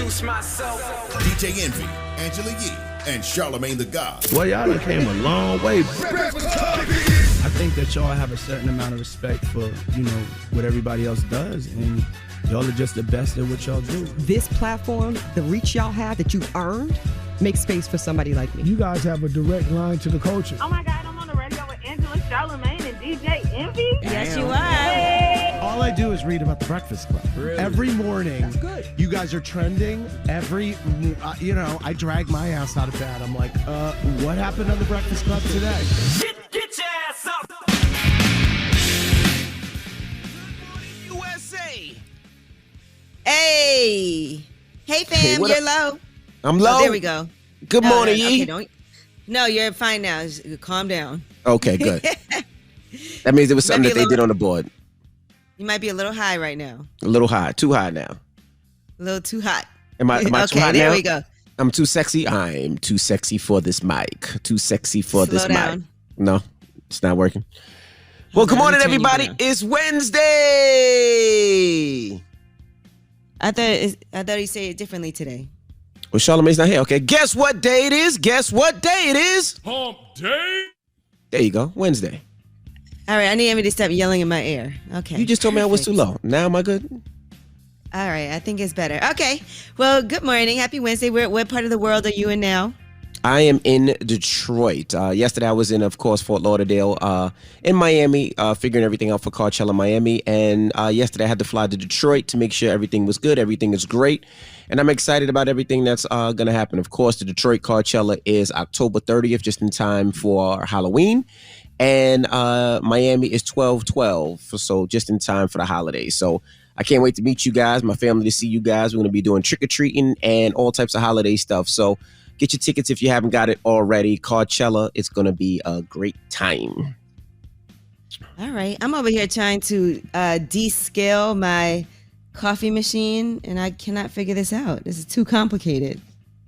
introduce myself. DJ Envy, Angela Yee, and Charlamagne the God. Well, y'all done came a long way. I think that y'all have a certain amount of respect for, what everybody else does, and y'all are just the best at what y'all do. This platform, the reach y'all have that you've earned, makes space for somebody like me. You guys have a direct line to the culture. Oh my God, I'm on the radio with Angela, Charlamagne, and DJ Envy. Yes, you are. Hey. All I do is read about the Breakfast Club. Really? Every morning. That's good. You guys are trending. I drag my ass out of bed. I'm like, what happened on the Breakfast Club today? Get your ass up. USA. Hey, fam, you're low. I'm low. Oh, there we go. Good morning, Yee. Okay, no, you're fine now. Just calm down. Okay, good. That means there was something that they did on the board. You might be a little high right now. A little high. Too high now. A little too hot. Am I too hot now? There we go. I'm too sexy. I'm too sexy for this mic. Too sexy for Slow this down. mic. No, it's not working. Well, good morning, everybody. It's Wednesday. I thought he said it differently today. Well, Charlamagne's not here. Okay, guess what day it is? Guess what day it is? Hump day. There you go, Wednesday. All right, I need him to stop yelling in my ear. Okay. You just told me I was too low. Now am I good? All right, I think it's better. Okay. Well, good morning. Happy Wednesday. What part of the world are you in now? I am in Detroit. Yesterday I was in, of course, Fort Lauderdale, in Miami, figuring everything out for Coachella Miami. And yesterday I had to fly to Detroit to make sure everything was good. Everything is great. And I'm excited about everything that's going to happen. Of course, the Detroit Coachella is October 30th, just in time for Halloween. And Miami is 12/12, so just in time for the holidays. So I can't wait to meet you guys, my family, to see you guys. We're going to be doing trick-or-treating and all types of holiday stuff. So get your tickets if you haven't got it already. Coachella, it's going to be a great time. All right. I'm over here trying to descale my coffee machine, and I cannot figure this out. This is too complicated.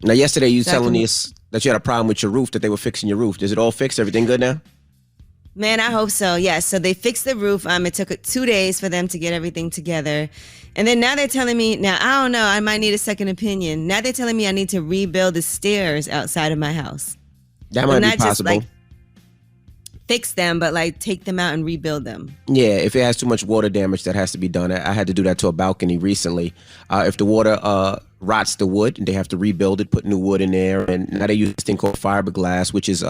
Now, yesterday you were telling us that you had a problem with your roof, that they were fixing your roof. Is it all fixed? Everything good now? Man, I hope so. Yes. So they fixed the roof. It took 2 days for them to get everything together. And then now they're telling me, now I don't know, I might need a second opinion. Now they're telling me I need to rebuild the stairs outside of my house. That might be possible. Just, fix them, but take them out and rebuild them. Yeah, if it has too much water damage, that has to be done. I had to do that to a balcony recently. If the water rots the wood, they have to rebuild it, put new wood in there. And now they use this thing called fiberglass, which is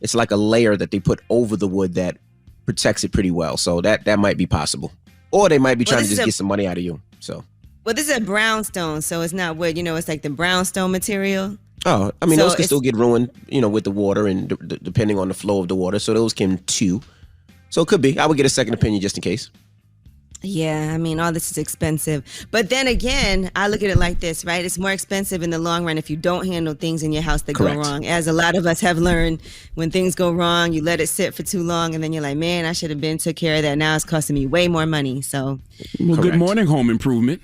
it's like a layer that they put over the wood that protects it pretty well. So that might be possible. Or they might be trying to just get some money out of you. So. Well, this is a brownstone, so it's not wood. It's like the brownstone material. Oh, I mean, those can still get ruined, with the water and depending on the flow of the water. So those can too. So it could be. I would get a second opinion just in case. Yeah, I mean, all this is expensive. But then again, I look at it like this, right? It's more expensive in the long run if you don't handle things in your house that go wrong. As a lot of us have learned, when things go wrong, you let it sit for too long, and then you're like, man, I should have took care of that. Now it's costing me way more money. So, well, good morning, home improvement.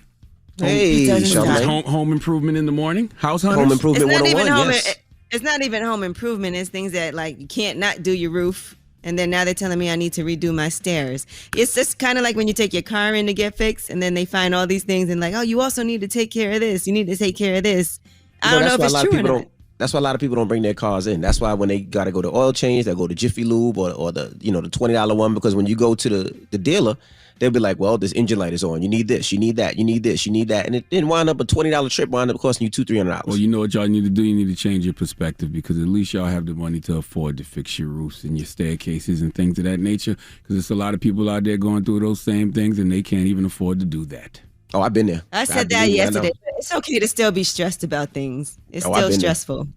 Hey, home improvement in the morning. House hunters. Home improvement 101, yes. It's not even home improvement. It's things that you can't not do your roof. And then now they're telling me I need to redo my stairs. It's just kind of like when you take your car in to get fixed and then they find all these things and oh, you also need to take care of this. You need to take care of this. I don't know if it's true or not. That's why a lot of people don't bring their cars in. That's why when they got to go to oil change, they go to Jiffy Lube or the the $20 one, because when you go to the dealer, they'll be like, well, this engine light is on. You need this. You need that. You need this. You need that. And it didn't wind up a $20 trip, wound up costing you $200-$300. Well, you know what y'all need to do? You need to change your perspective, because at least y'all have the money to afford to fix your roofs and your staircases and things of that nature, because there's a lot of people out there going through those same things and they can't even afford to do that. Oh, I've been there. I said that yesterday. It's okay to still be stressed about things. It's still stressful. There.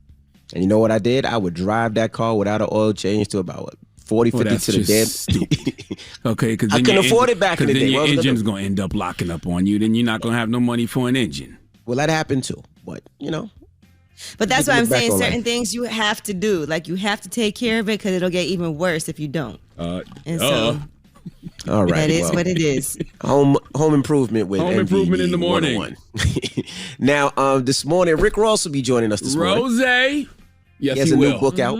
And you know what I did? I would drive that car without an oil change to about 40, 50 to the dead. Okay, because I couldn't afford it back in the day. Your engine's going to end up locking up on you. Then you're not going to have no money for an engine. Well, that happened too. But, But that's why I'm saying certain things you have to do. You have to take care of it, because it'll get even worse if you don't. So, all right. That is what it is. Home improvement with Home improvement in the morning. 101. Now, this morning, Rick Ross will be joining us this morning. Rose. Yes, he has a new book out.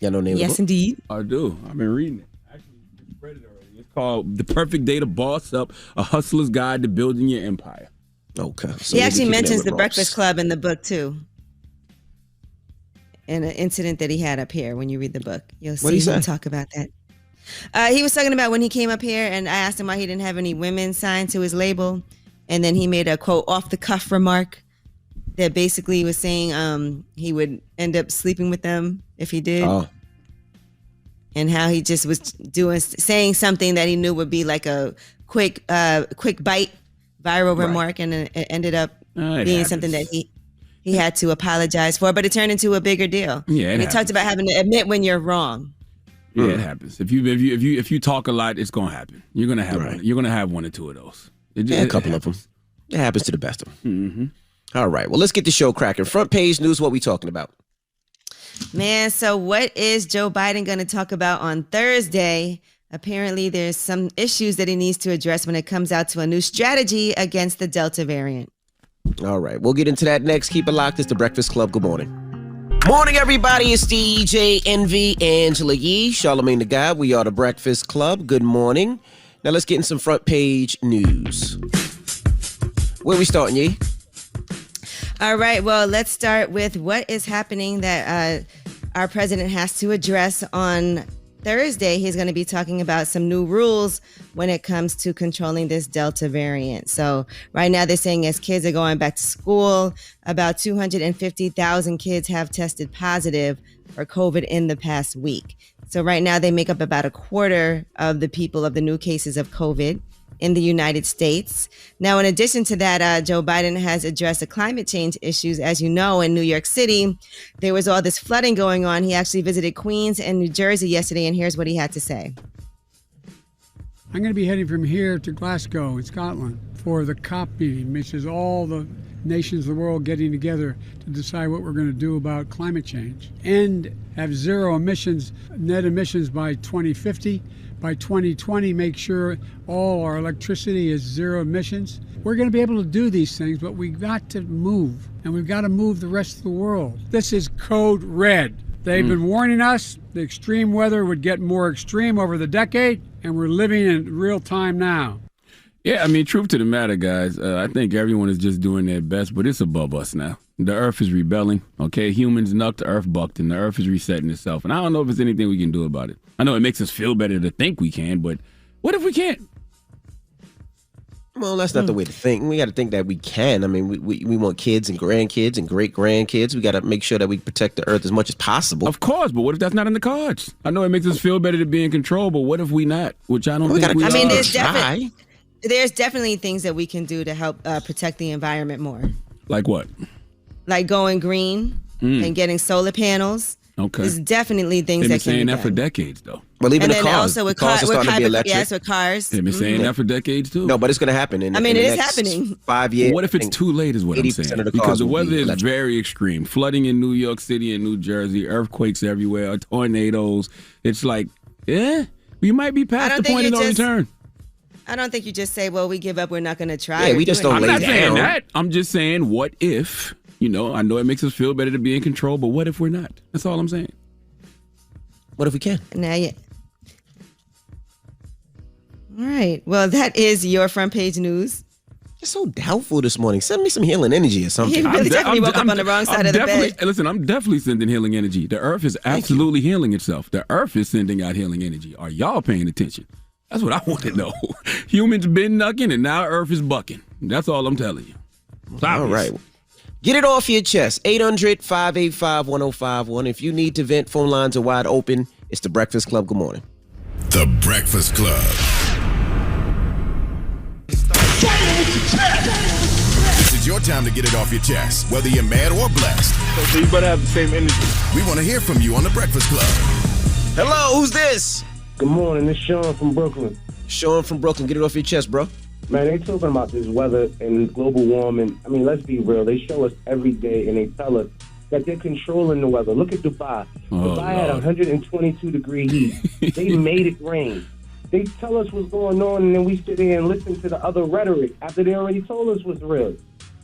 Y'all know the name of the book? Yes, indeed. I do. I've been reading it. Actually, read it already. It's called The Perfect Day to Boss Up, A Hustler's Guide to Building Your Empire. Okay. So He we'll be actually kicking it mentions with the Ross. Breakfast Club in the book too. In an incident that he had up here. When you read the book, you'll What'd he see him say? talk about that. He was talking about when he came up here, and I asked him why he didn't have any women signed to his label, and then he made a quote off the cuff remark that basically was saying he would end up sleeping with them if he did. Oh. And how he just was saying something that he knew would be like a quick bite viral remark, and it ended up being something that he had to apologize for, but it turned into a bigger deal. Yeah, and he talked about having to admit when you're wrong. Yeah, it happens. If you talk a lot, it's gonna happen. You're gonna have one. You're gonna have one or two of those. A couple of them. It happens to the best of them. Mm-hmm. All right. Well, let's get the show cracking. Front page news. What we talking about? Man, so what is Joe Biden going to talk about on Thursday? Apparently, there's some issues that he needs to address when it comes out to a new strategy against the Delta variant. All right. We'll get into that next. Keep it locked. It's the Breakfast Club. Good morning. Morning, everybody. It's DJ Envy, Angela Yee, Charlamagne the God. We are the Breakfast Club. Good morning. Now let's get in some front page news. Where we starting, Yee? All right. Well, let's start with what is happening that our president has to address on Thursday. He's going to be talking about some new rules when it comes to controlling this Delta variant. So right now they're saying as kids are going back to school, about 250,000 kids have tested positive for COVID in the past week. So right now they make up about a quarter of the people of the new cases of COVID in the United States. Now, in addition to that, Joe Biden has addressed the climate change issues. As you know, in New York City, there was all this flooding going on. He actually visited Queens and New Jersey yesterday, and here's what he had to say. I'm going to be heading from here to Glasgow in Scotland for the COP meeting, which is all the nations of the world getting together to decide what we're going to do about climate change and have zero emissions, net emissions by 2050. By 2020, make sure all our electricity is zero emissions. We're going to be able to do these things, but we've got to move, and we've got to move the rest of the world. This is code red. They've been warning us the extreme weather would get more extreme over the decade, and we're living in real time now. Yeah, I mean, truth to the matter, guys, I think everyone is just doing their best, but it's above us now. The earth is rebelling, okay? Humans nucked, the earth bucked, and the earth is resetting itself. And I don't know if there's anything we can do about it. I know it makes us feel better to think we can, but what if we can't? Well, that's not the way to think. We got to think that we can. I mean, we want kids and grandkids and great-grandkids. We got to make sure that we protect the earth as much as possible. Of course, but what if that's not in the cards? I know it makes us feel better to be in control, but what if we not? Which I don't think we are. I mean, there's definitely things that we can do to help protect the environment more. Like what? Like going green and getting solar panels. Okay. There's definitely things They've that can been saying be that done. for decades, though. Well, even and the then cars. also with cars are starting to be electric. Yes, with cars. They've been saying that for decades, too. No, but it's going to happen. I mean, it is happening. 5 years. What if it's too late is what I'm saying? Because the weather is very extreme. Flooding in New York City and New Jersey, earthquakes everywhere, tornadoes. It's like, we might be past the point of no return. I don't think you just say, well, we give up, we're not going to try. Yeah, we just don't lay down. I'm not saying that. I'm just saying, what if, I know it makes us feel better to be in control, but what if we're not? That's all I'm saying. What if we can? Now, yeah. All right. Well, that is your front page news. You're so doubtful this morning. Send me some healing energy or something. You really definitely woke up on the wrong side of the bed. Listen, I'm definitely sending healing energy. The earth is absolutely healing itself. The earth is sending out healing energy. Are y'all paying attention? That's what I want to know. Humans been knucking and now earth is bucking. That's all I'm telling you. All right. Get it off your chest. 800-585-1051. If you need to vent, phone lines are wide open. It's the Breakfast Club. Good morning. The Breakfast Club. This is your time to get it off your chest, whether you're mad or blessed. So you better have the same energy. We want to hear from you on the Breakfast Club. Hello, who's this? Good morning, this is Sean from Brooklyn. Sean from Brooklyn, get it off your chest, bro. Man, they talking about this weather and global warming. I mean, let's be real. They show us every day and they tell us that they're controlling the weather. Look at Dubai. Dubai had 122-degree heat. They made it rain. They tell us what's going on, and then we sit there and listen to the other rhetoric after they already told us what's real.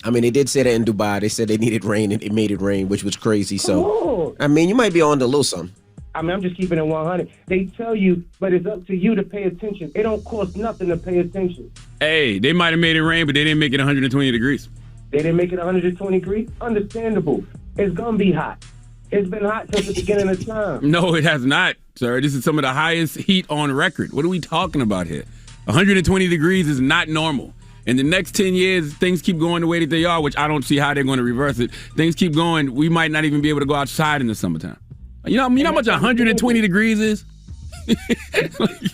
I mean, they did say that in Dubai. They said they needed rain, and it made it rain, which was crazy. So, I mean, you might be on to a little something. I mean, I'm just keeping it 100. They tell you, but it's up to you to pay attention. It don't cost nothing to pay attention. Hey, they might have made it rain, but they didn't make it 120 degrees. They didn't make it 120 degrees? Understandable. It's going to be hot. It's been hot since the beginning of time. No, it has not, sir. This is some of the highest heat on record. What are we talking about here? 120 degrees is not normal. In the next 10 years, things keep going the way that they are, which I don't see how they're going to reverse it. Things keep going. We might not even be able to go outside in the summertime. You know how much 120 degrees is?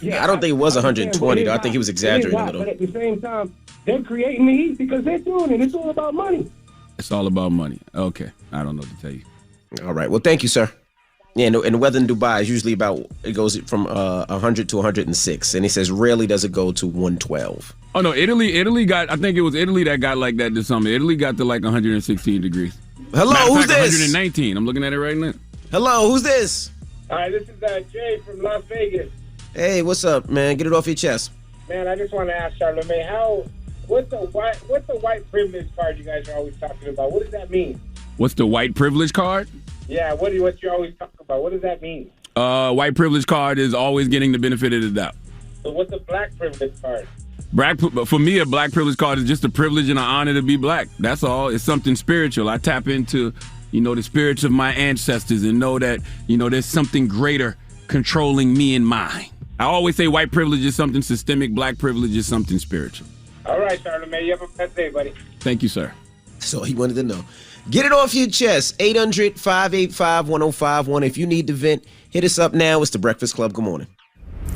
Yeah, I don't think it was 120, though. I think he was exaggerating a little. But at the same time, they're creating the heat because they're doing it. It's all about money. It's all about money. Okay. I don't know what to tell you. All right. Well, thank you, sir. Yeah, and the weather in Dubai is usually it goes from 100 to 106. And he says rarely does it go to 112. Oh, no. Italy got, I think it was Italy that got like that this summer. Italy got to like 116 degrees. Hello, who's this? 119. I'm looking at it right now. Hello, who's this? Hi, this is Jay from Las Vegas. Hey, what's up, man? Get it off your chest. Man, I just want to ask Charlamagne, what's the white privilege card you guys are always talking about? What does that mean? What's the white privilege card? Yeah, what you always talk about? What does that mean? White privilege card is always getting the benefit of the doubt. So what's a black privilege card? For me, a black privilege card is just a privilege and an honor to be black. That's all. It's something spiritual. I tap into, the spirits of my ancestors and know that, there's something greater controlling me and mine. I always say white privilege is something systemic. Black privilege is something spiritual. All right, Charlamagne. You have a blessed day, buddy. Thank you, sir. So he wanted to know. Get it off your chest. 800-585-1051. If you need to vent, hit us up now. It's The Breakfast Club. Good morning.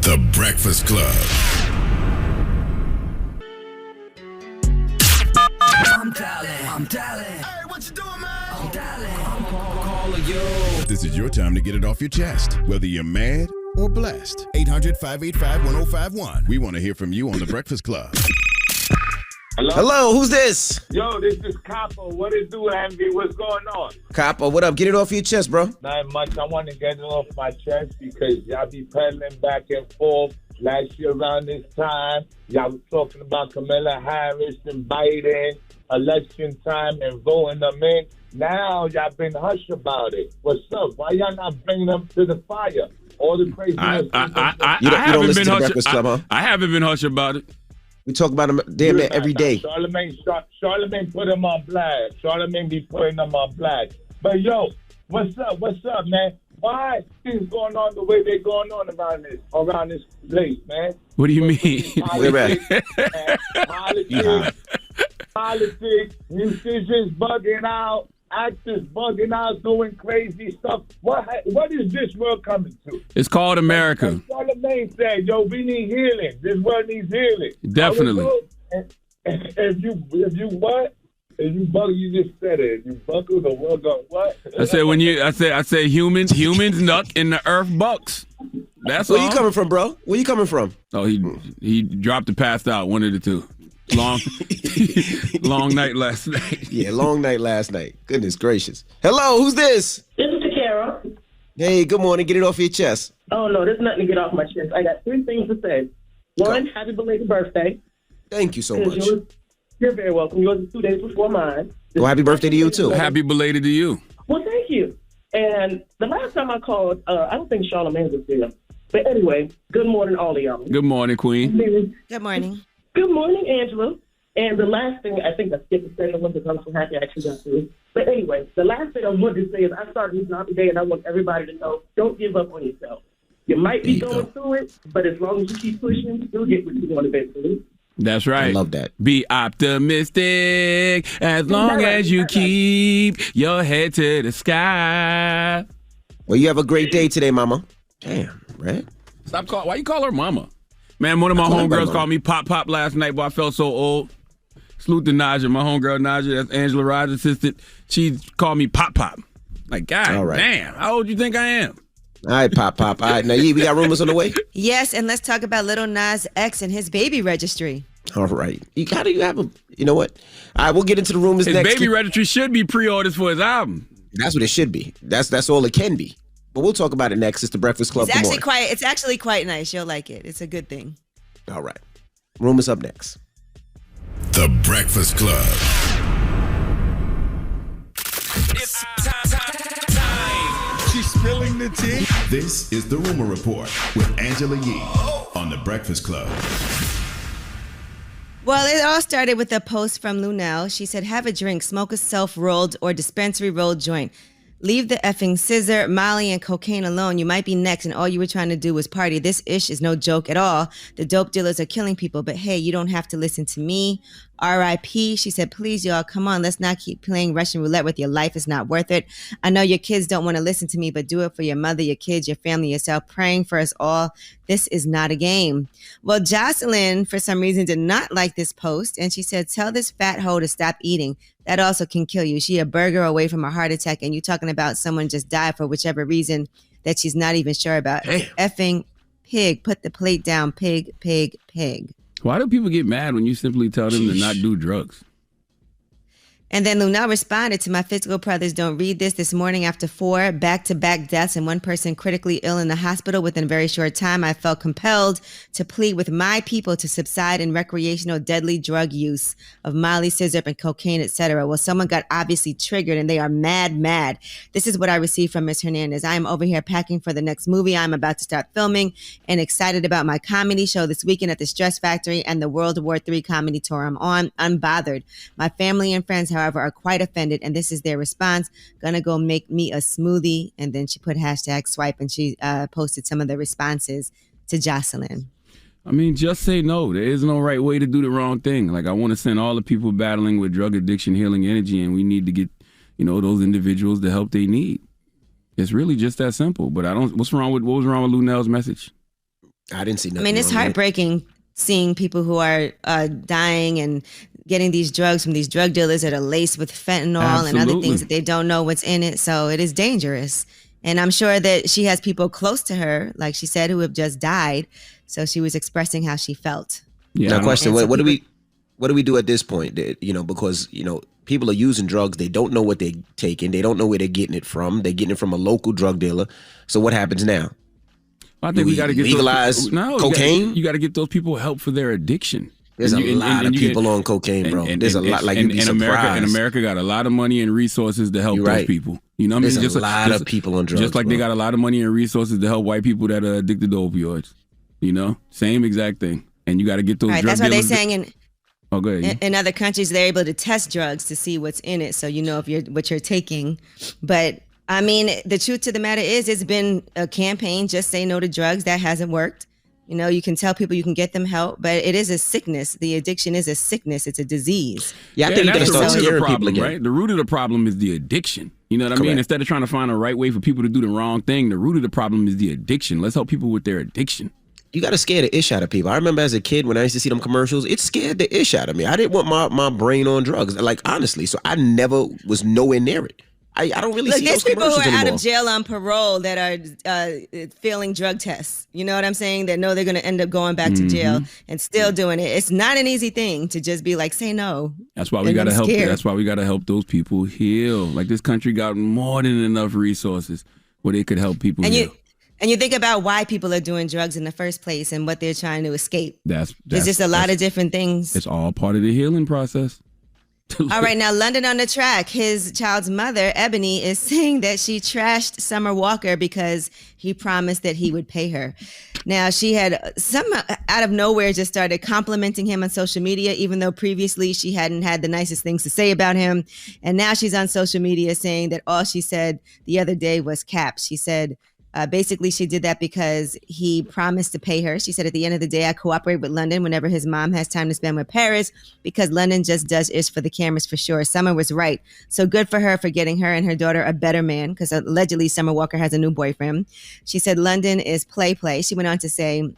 The Breakfast Club. I'm dialing. Hey, what you doing, man? I'm dialing. I'm calling you. This is your time to get it off your chest, whether you're mad or blessed. 800-585-1051. We want to hear from you on The Breakfast Club. Hello, who's this? Yo, this is Copper. What it do, Envy? What's going on? Copper, what up? Get it off your chest, bro. Not much. I want to get it off my chest because y'all be peddling back and forth. Last year around this time, y'all was talking about Kamala Harris and Biden, election time and voting them in. Now y'all been hush about it. What's up? Why y'all not bringing them to the fire? All the crazy. You don't listen to The Breakfast Club, huh? I haven't been hush about it. We talk about them damn near every day. Charlamagne put them on blast. Charlamagne be putting them on blast. But yo, what's up, man? Why things going on the way they're going on around this place, man? What do you mean? Politics, musicians bugging out, actors bugging out, doing crazy stuff. What is this world coming to? It's called America. Charlamagne said, yo, we need healing. This world needs healing. Definitely. If you what? If you buckle, you just said it. If you buckle, the world goes what? I said humans nuck and the earth bucks. That's Where all. you coming from, bro? Where you coming from? Oh, he dropped and passed out. One of the two. Long night last night. Yeah, long night last night. Goodness gracious. Hello, who's this? This is Takara. Hey, good morning. Get it off your chest. Oh, no, there's nothing to get off my chest. I got 3 things to say. One, happy belated birthday. Thank you so much. You're very welcome. Yours is 2 days before mine. Well, happy birthday to you, too. Happy belated to you. Well, thank you. And the last time I called, I don't think Charlamagne was there. But anyway, good morning, all of y'all. Good morning, Queen. Good morning. Good morning, Angela. And the last thing, I think I skipped the second one because I'm so happy I actually got through it. But anyway, the last thing I wanted to say is I started this job today and I want everybody to know, don't give up on yourself. You might be going through it, but as long as you keep pushing, you'll get what you want eventually. That's right. I love that. Be optimistic as long as you keep your head to the sky. Well, you have a great day today, mama. Damn, right? Why you call her mama? Man, one of my homegirls called me Pop last night, but I felt so old. Salute to Naja, my homegirl Naja, that's Angela Rogers' assistant. She called me Pop. Like, God damn, how old you think I am? All right, Pop. All right, now, we got rumors on the way? Yes, and let's talk about Lil Nas X and his baby registry. All right. You have a, you know what? All right, we'll get into the rumors next. His baby registry should be pre-orders for his album. That's what it should be. That's all it can be. But we'll talk about it next. It's The Breakfast Club. It's actually quite nice. You'll like it. It's a good thing. All right. Rumors up next. The Breakfast Club. It's time. She's spilling the tea. This is The Rumor Report with Angela Yee on The Breakfast Club. Well, it all started with a post from Lunel. She said, have a drink, smoke a self-rolled or dispensary rolled joint. Leave the effing scissor, Molly, and cocaine alone. You might be next, and all you were trying to do was party. This ish is no joke at all. The dope dealers are killing people, but hey, you don't have to listen to me. R.I.P. She said, please, y'all, come on. Let's not keep playing Russian roulette with your life. It's not worth it. I know your kids don't want to listen to me, but do it for your mother, your kids, your family, yourself, praying for us all. This is not a game. Well, Jocelyn, for some reason, did not like this post, and she said, tell this fat hoe to stop eating. That also can kill you. She a burger away from a heart attack, and you talking about someone just died for whichever reason that she's not even sure about. Damn. Effing pig. Put the plate down. Pig, pig, pig. Why do people get mad when you simply tell them to not do drugs? And then Luna responded to my physical brothers, don't read this morning after 4 back-to-back deaths and one person critically ill in the hospital within a very short time. I felt compelled to plead with my people to subside in recreational deadly drug use of Molly, scissor, and cocaine, etc. Well, someone got obviously triggered and they are mad. This is what I received from Ms. Hernandez. I am over here packing for the next movie I'm about to start filming and excited about my comedy show this weekend at the Stress Factory and the World War III comedy tour I'm on, unbothered. My family and friends, however, are quite offended, and this is their response. Gonna go make me a smoothie. And then she put #swipe, and she posted some of the responses to Jocelyn. I mean, just say no. There is no right way to do the wrong thing. Like, I want to send all the people battling with drug addiction healing energy, and we need to get, those individuals the help they need. It's really just that simple. But what was wrong with Lunel's message? I didn't see nothing. I mean, it's heartbreaking seeing people who are dying and getting these drugs from these drug dealers that are laced with fentanyl and other things that they don't know what's in it. So it is dangerous. And I'm sure that she has people close to her, like she said, who have just died. So she was expressing how she felt. Yeah. Now, question: what do we do at this point? Because people are using drugs, they don't know what they're taking, they don't know where they're getting it from. They're getting it from a local drug dealer. So what happens now? I think we got to get legalize cocaine. You got to get those people help for their addiction. There's a lot of people on cocaine, bro. There's a lot. Like, you'd be surprised. America got a lot of money and resources to help those people. You know what I mean? There's a lot of people on drugs. Just like they got a lot of money and resources to help white people that are addicted to opioids. Same exact thing. And you got to get those drug that's why they're dealers. saying in other countries they're able to test drugs to see what's in it, so you know what you're taking. But I mean, the truth to the matter is, it's been a campaign, just say no to drugs. That hasn't worked. You can tell people you can get them help, but it is a sickness. The addiction is a sickness. It's a disease. Yeah, I think you got to start scaring people again. Right? The root of the problem is the addiction. You know what I mean? Instead of trying to find a right way for people to do the wrong thing, the root of the problem is the addiction. Let's help people with their addiction. You got to scare the ish out of people. I remember as a kid when I used to see them commercials, it scared the ish out of me. I didn't want my brain on drugs, like, honestly. So I never was nowhere near it. I don't really see those commercials anymore. There's people who are out of jail on parole that are failing drug tests. You know what I'm saying? That know they're going to end up going back to jail and still doing it. It's not an easy thing to just be like, say no. That's why we got to help. That's why we got to help those people heal. Like, this country got more than enough resources where they could help people heal. And you think about why people are doing drugs in the first place and what they're trying to escape. There's just a lot of different things. It's all part of the healing process. All right, now London on the track. His child's mother, Ebony, is saying that she trashed Summer Walker because he promised that he would pay her. Now, she had out of nowhere just started complimenting him on social media, even though previously she hadn't had the nicest things to say about him. And now she's on social media saying that all she said the other day was cap. She said, basically, she did that because he promised to pay her. She said, at the end of the day, I cooperate with London whenever his mom has time to spend with Paris because London just does ish for the cameras for sure. Summer was right. So good for her for getting her and her daughter a better man because allegedly Summer Walker has a new boyfriend. She said London is play. She went on to say,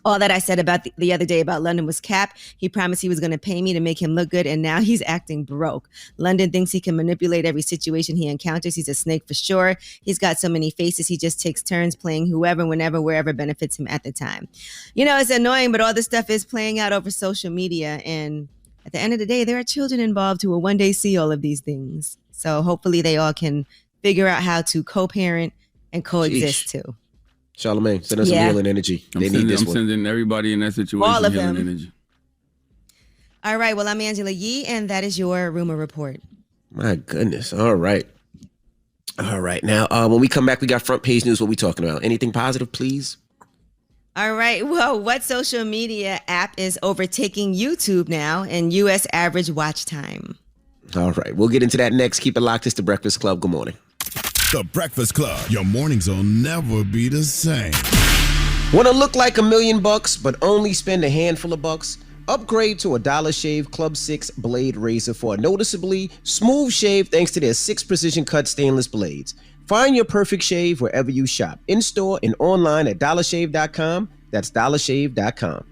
all that I said about the other day about London was cap. He promised he was going to pay me to make him look good, and now he's acting broke. London thinks he can manipulate every situation he encounters. He's a snake for sure. He's got so many faces. He just takes turns playing whoever, whenever, wherever benefits him at the time. It's annoying, but all this stuff is playing out over social media. And at the end of the day, there are children involved who will one day see all of these things. So hopefully they all can figure out how to co-parent and coexist too. Charlamagne, send us some healing energy. They need this one. I'm sending everybody in that situation all of healing them. energy. All right. Well, I'm Angela Yee, and that is your rumor report. My goodness. All right. Now, when we come back, we got front page news. What we talking about? Anything positive, please? All right. Well, what social media app is overtaking YouTube now in U.S. average watch time? All right. We'll get into that next. Keep it locked. It's The Breakfast Club. Good morning. The Breakfast Club. Your mornings will never be the same. Want to look like $1 million, but only spend a handful of bucks? Upgrade to a Dollar Shave Club 6 blade razor for a noticeably smooth shave thanks to their 6 precision cut stainless blades. Find your perfect shave wherever you shop, in-store and online at dollarshave.com. That's dollarshave.com.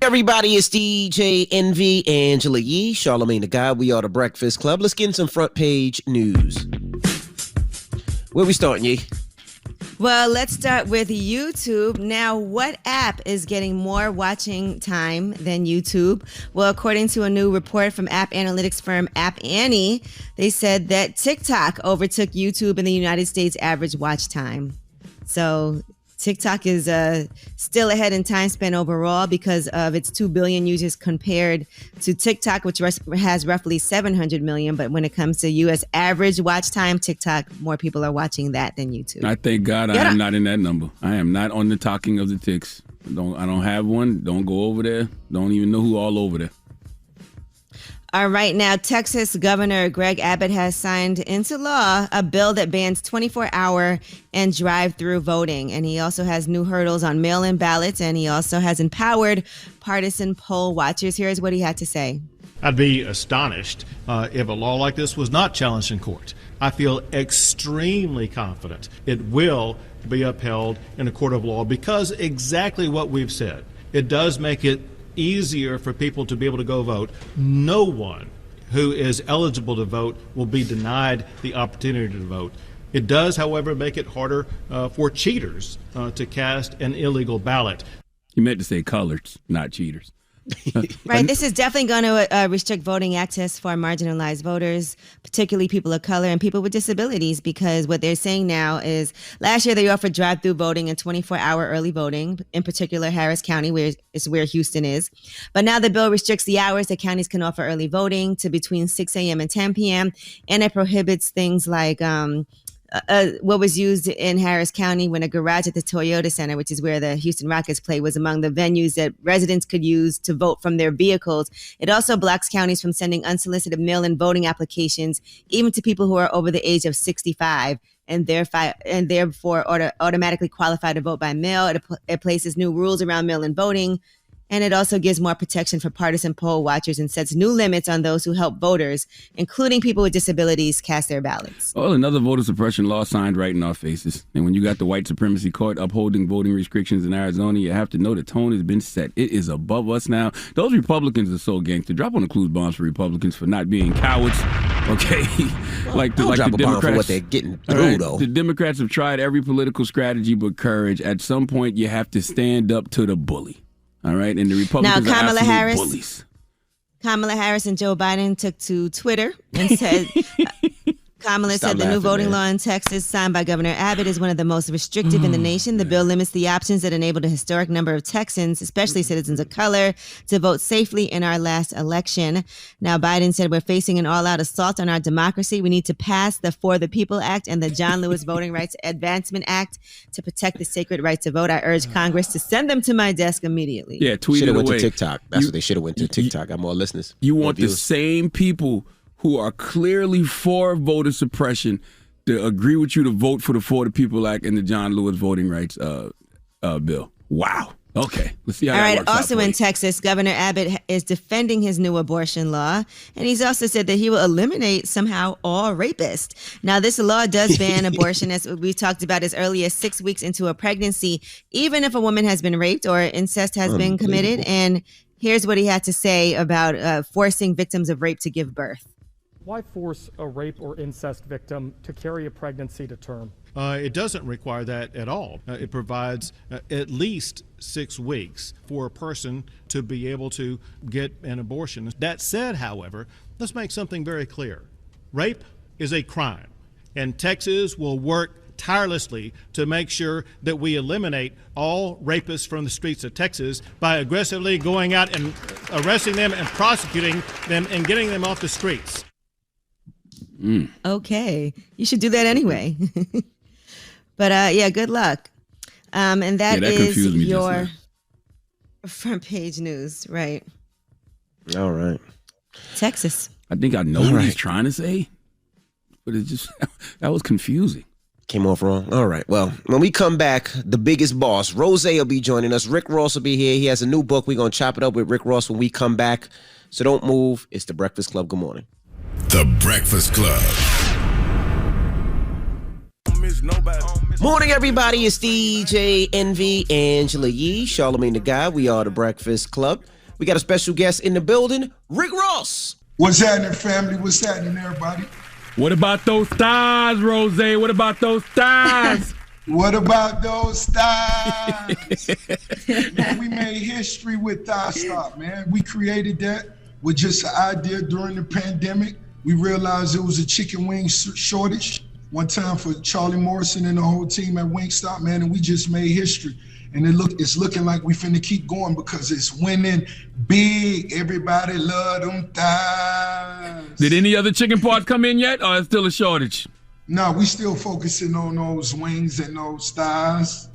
Everybody, it's DJ NV, Angela Yee, Charlamagne the Guy. We are The Breakfast Club. Let's get in some front page news. Where we starting, Yee? Well, let's start with YouTube. Now, what app is getting more watching time than YouTube? Well, according to a new report from app analytics firm App Annie, they said that TikTok overtook YouTube in the United States average watch time. So TikTok is still ahead in time spent overall because of its 2 billion users compared to TikTok, which has roughly 700 million. But when it comes to U.S. average watch time, TikTok, more people are watching that than YouTube. I thank God I am not in that number. I am not on the talking of the ticks. I don't have one. Don't go over there. Don't even know who all over there. All right. Now, Texas Governor Greg Abbott has signed into law a bill that bans 24-hour and drive-through voting. And he also has new hurdles on mail-in ballots. And he also has empowered partisan poll watchers. Here's what he had to say. I'd be astonished if a law like this was not challenged in court. I feel extremely confident it will be upheld in a court of law because exactly what we've said. It does make it easier for people to be able to go vote. No one who is eligible to vote will be denied the opportunity to vote. It does, however, make it harder for cheaters to cast an illegal ballot. You meant to say colors, not cheaters. Right. This is definitely going to restrict voting access for marginalized voters, particularly people of color and people with disabilities, because what they're saying now is last year they offered drive-through voting and 24-hour early voting, in particular Harris County, where Houston is. But now the bill restricts the hours that counties can offer early voting to between 6 a.m. and 10 p.m. And it prohibits things like what was used in Harris County when a garage at the Toyota Center, which is where the Houston Rockets play, was among the venues that residents could use to vote from their vehicles. It also blocks counties from sending unsolicited mail-in voting applications, even to people who are over the age of 65 and therefore automatically qualify to vote by mail. It places new rules around mail-in voting. And it also gives more protection for partisan poll watchers and sets new limits on those who help voters, including people with disabilities, cast their ballots. Well, another voter suppression law signed right in our faces. And when you got the white supremacy court upholding voting restrictions in Arizona, you have to know the tone has been set. It is above us now. Those Republicans are so gangster. Drop on the clues bombs for Republicans for not being cowards. Okay, like the Democrats, for what they're getting through, though. The Democrats have tried every political strategy but courage. At some point, you have to stand up to the bully. All right, and the Republicans now, are absolute bullies. Kamala Harris and Joe Biden took to Twitter and said, Kamala said the new voting law in Texas signed by Governor Abbott is one of the most restrictive in the nation. The bill limits the options that enabled a historic number of Texans, especially citizens of color, to vote safely in our last election. Now, Biden said we're facing an all-out assault on our democracy. We need to pass the For the People Act and the John Lewis Voting Rights Advancement Act to protect the sacred right to vote. I urge Congress to send them to my desk immediately. Yeah, tweet it away. Should have went to TikTok. That's what they should have went to TikTok. Got more listeners. You want the same people who are clearly for voter suppression to agree with you to vote for the For the People Act and the John Lewis Voting Rights bill. Wow. Okay. Let's see how that works out. Also in Texas, Governor Abbott is defending his new abortion law, and he's also said that he will eliminate somehow all rapists. Now, this law does ban abortion, as we talked about, as early as 6 weeks into a pregnancy, even if a woman has been raped or incest has been committed. And here's what he had to say about forcing victims of rape to give birth. Why force a rape or incest victim to carry a pregnancy to term? It doesn't require that at all. It provides at least 6 weeks for a person to be able to get an abortion. That said, however, let's make something very clear. Rape is a crime, and Texas will work tirelessly to make sure that we eliminate all rapists from the streets of Texas by aggressively going out and arresting them and prosecuting them and getting them off the streets. Okay. You should do that anyway. But yeah, good luck. And that confused me is just your now. front page news, right? All right. Texas. I think I know what he's trying to say, but it just that was confusing. Came off wrong. All right. Well, when we come back, the biggest boss, Rose, will be joining us. Rick Ross will be here. He has a new book. We're going to chop it up with Rick Ross when we come back. So don't move. It's The Breakfast Club. Good morning. The Breakfast Club. Morning, everybody. It's DJ Envy, Angela Yee, Charlamagne the Guy. We are The Breakfast Club. We got a special guest in the building, Rick Ross. What's happening, family? What's happening, everybody? What about those stars, Rose? What about those stars? What about those stars? Man, we made history with Thigh Stop, man. We created that with just an idea during the pandemic. We realized there was a chicken wing shortage one time for Charlie Morrison and the whole team at Wingstop, man, and we just made history. And it's looking like we finna keep going because it's winning big. Everybody love them thighs. Did any other chicken parts come in yet, or is still a shortage? No, we still focusing on those wings and those thighs.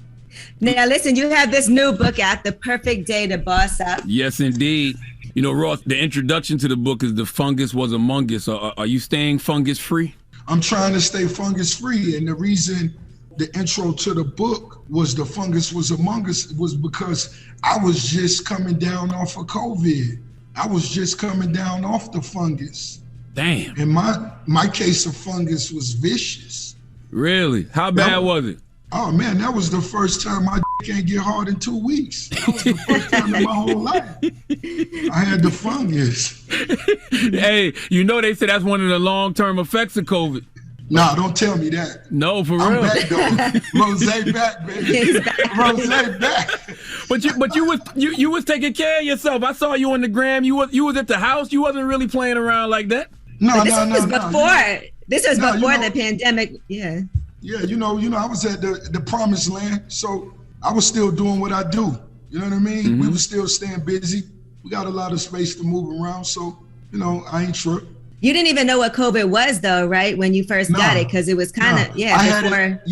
Now, listen, you have this new book out, The Perfect Day to Boss Up. Yes, indeed. You know, Ross, the introduction to the book is The Fungus Was Among Us. Are you staying fungus free? I'm trying to stay fungus free, and the reason the intro to the book was The Fungus Was Among Us was because I was just coming down off of COVID. I was just coming down off the fungus. Damn. And my case of fungus was vicious. Really? How bad was it? Oh man, that was the first time my can't get hard in 2 weeks. That was the first time in my whole life. I had the fungus. Hey, you know they say that's one of the long-term effects of COVID. Nah, don't tell me that. No, for real. I'm back though. Rose back, baby. Rose back. But you was taking care of yourself. I saw you on the gram. You was at the house. You wasn't really playing around like that. No. This was before the pandemic. Yeah. Yeah, you know, I was at the promised land, so I was still doing what I do. You know what I mean? Mm-hmm. We were still staying busy. We got a lot of space to move around, so you know, I ain't tripped. You didn't even know what COVID was, though, right? When you first got it, because it was kind of before.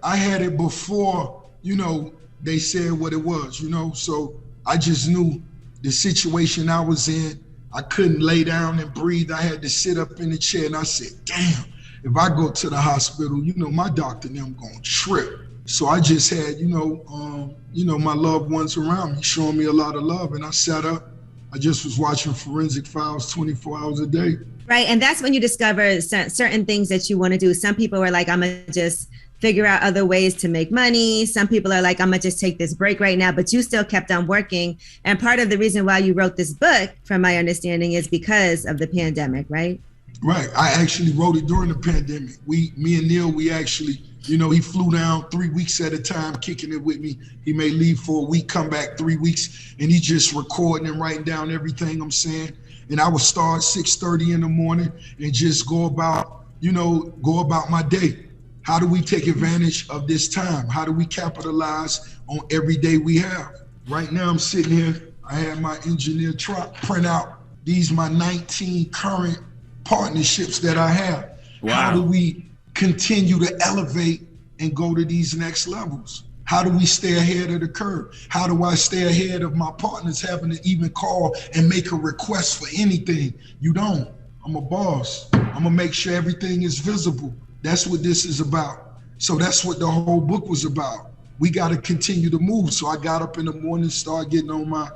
I had it before. You know, they said what it was. You know, so I just knew the situation I was in. I couldn't lay down and breathe. I had to sit up in the chair, and I said, "Damn, if I go to the hospital, you know, my doctor and them gonna trip." So I just had, my loved ones around me showing me a lot of love, and I sat up. I just was watching Forensic Files 24 hours a day. Right, and that's when you discover certain things that you want to do. Some people are like, I'm gonna just figure out other ways to make money. Some people are like, I'm gonna just take this break right now, but you still kept on working. And part of the reason why you wrote this book, from my understanding, is because of the pandemic, right? Right, I actually wrote it during the pandemic. Me and Neil, we actually, you know, he flew down 3 weeks at a time, kicking it with me. He may leave for a week, come back 3 weeks, and he just recording and writing down everything I'm saying. And I would start 6:30 in the morning and just go about my day. How do we take advantage of this time? How do we capitalize on every day we have? Right now I'm sitting here, I have my engineer print out my 19 current partnerships that I have. Wow. How do we continue to elevate and go to these next levels? How do we stay ahead of the curve? How do I stay ahead of my partners having to even call and make a request for anything? You don't. I'm a boss. I'm gonna make sure everything is visible. That's what this is about. So that's what the whole book was about. We gotta continue to move. So I got up in the morning, started getting on my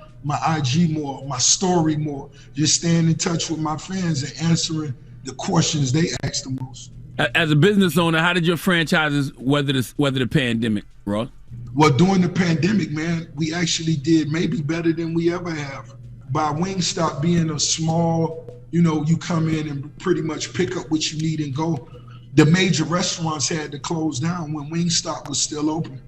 IG more, my story more, just staying in touch with my fans and answering the questions they ask the most. As a business owner, how did your franchises weather the pandemic, Ross? Well, during the pandemic, man, we actually did maybe better than we ever have. By Wingstop being a small, you come in and pretty much pick up what you need and go. The major restaurants had to close down when Wingstop was still open.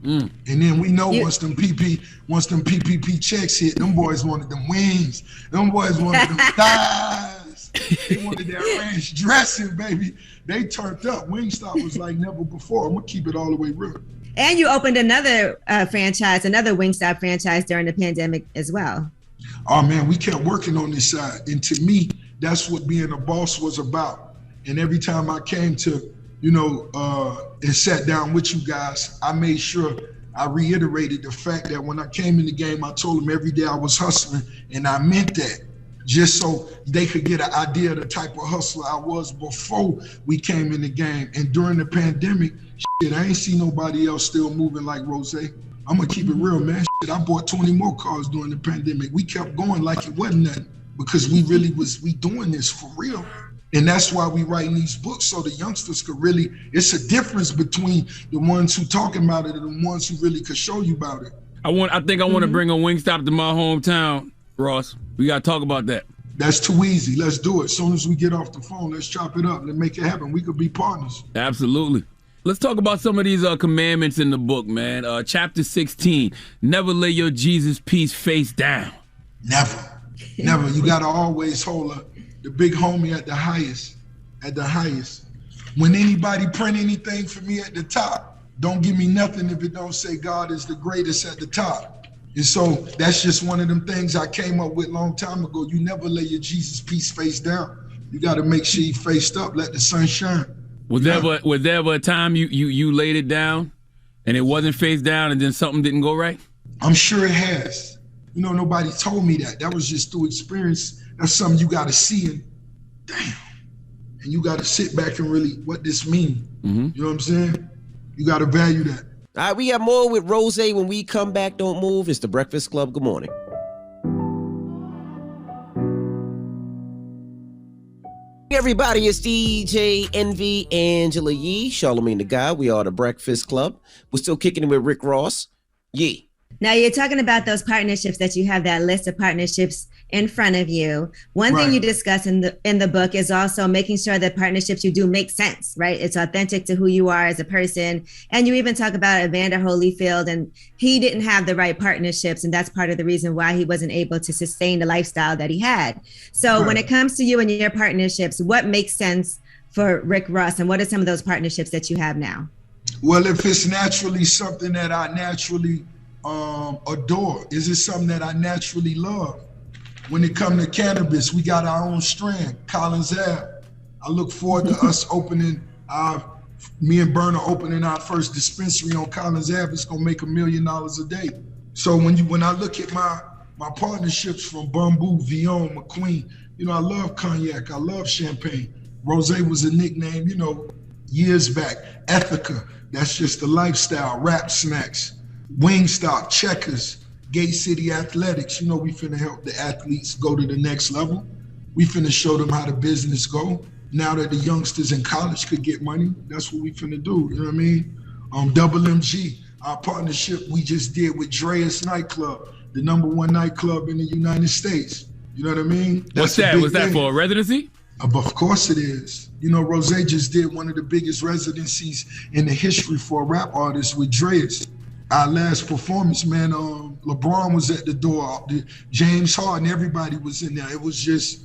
And then we know once them PPP checks hit, them boys wanted them wings. Them boys wanted them thighs. They wanted that ranch dressing, baby. They turned up. Wingstop was like never before. I'm gonna keep it all the way real. And you opened another franchise, another Wingstop franchise during the pandemic as well. Oh man, we kept working on this side. And to me, that's what being a boss was about. And every time I came to, and sat down with you guys, I made sure I reiterated the fact that when I came in the game, I told them every day I was hustling, and I meant that, just so they could get an idea of the type of hustler I was before we came in the game. And during the pandemic, shit, I ain't see nobody else still moving like Rose. I'm gonna keep it real, man. Shit, I bought 20 more cars during the pandemic. We kept going like it wasn't nothing, because we doing this for real. And that's why we writing these books, so the youngsters could really, it's a difference between the ones who talking about it and the ones who really could show you about it. I think I want to bring a Wingstop to my hometown, Ross. We got to talk about that. That's too easy. Let's do it. As soon as we get off the phone, let's chop it up and make it happen. We could be partners. Absolutely. Let's talk about some of these commandments in the book, man. Chapter 16, never lay your Jesus piece face down. Never. You got to always hold the big homie at the highest. When anybody print anything for me at the top, don't give me nothing if it don't say God is the greatest at the top. And so that's just one of them things I came up with a long time ago. You never lay your Jesus piece face down. You got to make sure you faced up, let the sun shine. Was there ever a time you laid it down and it wasn't face down and then something didn't go right? I'm sure it has. You know, nobody told me that. That was just through experience. That's something you got to see, and damn. And you got to sit back and really, what this mean? You know what I'm saying? You got to value that. All right, we got more with Rose when we come back. Don't move. It's the Breakfast Club. Good morning. Hey everybody, it's DJ Envy, Angela Yee, Charlamagne the Guy. We are the Breakfast Club. We're still kicking it with Rick Ross. Yee. Now you're talking about those partnerships that you have that list of partnerships in front of you. One thing you discuss in the book is also making sure that partnerships you do make sense, right? It's authentic to who you are as a person. And you even talk about Evander Holyfield, and he didn't have the right partnerships, and that's part of the reason why he wasn't able to sustain the lifestyle that he had. So when it comes to you and your partnerships, what makes sense for Rick Ross, and what are some of those partnerships that you have now? Well, if it's naturally something that I naturally adore, is it something that I naturally love? When it comes to cannabis, we got our own strand, Collins Ave. I look forward to us opening me and Berner opening our first dispensary on Collins Ave. It's gonna make $1 million a day. So when I look at my partnerships from Bamboo, Vion, McQueen, you know, I love cognac, I love champagne. Rosé was a nickname, you know, years back. Ethica, that's just the lifestyle. Rap Snacks, Wingstop, Checkers, Gate City Athletics. You know, we finna help the athletes go to the next level. We finna show them how the business go. Now that the youngsters in college could get money, that's what we finna do, you know what I mean? Double MG, our partnership we just did with Dreas Nightclub, the #1 nightclub in the United States. You know what I mean? What's that? Was that for a residency? Of course it is. You know, Rosé just did one of the biggest residencies in the history for a rap artist with Dreas. Our last performance, man, LeBron was at the door, James Harden, everybody was in there. It was just,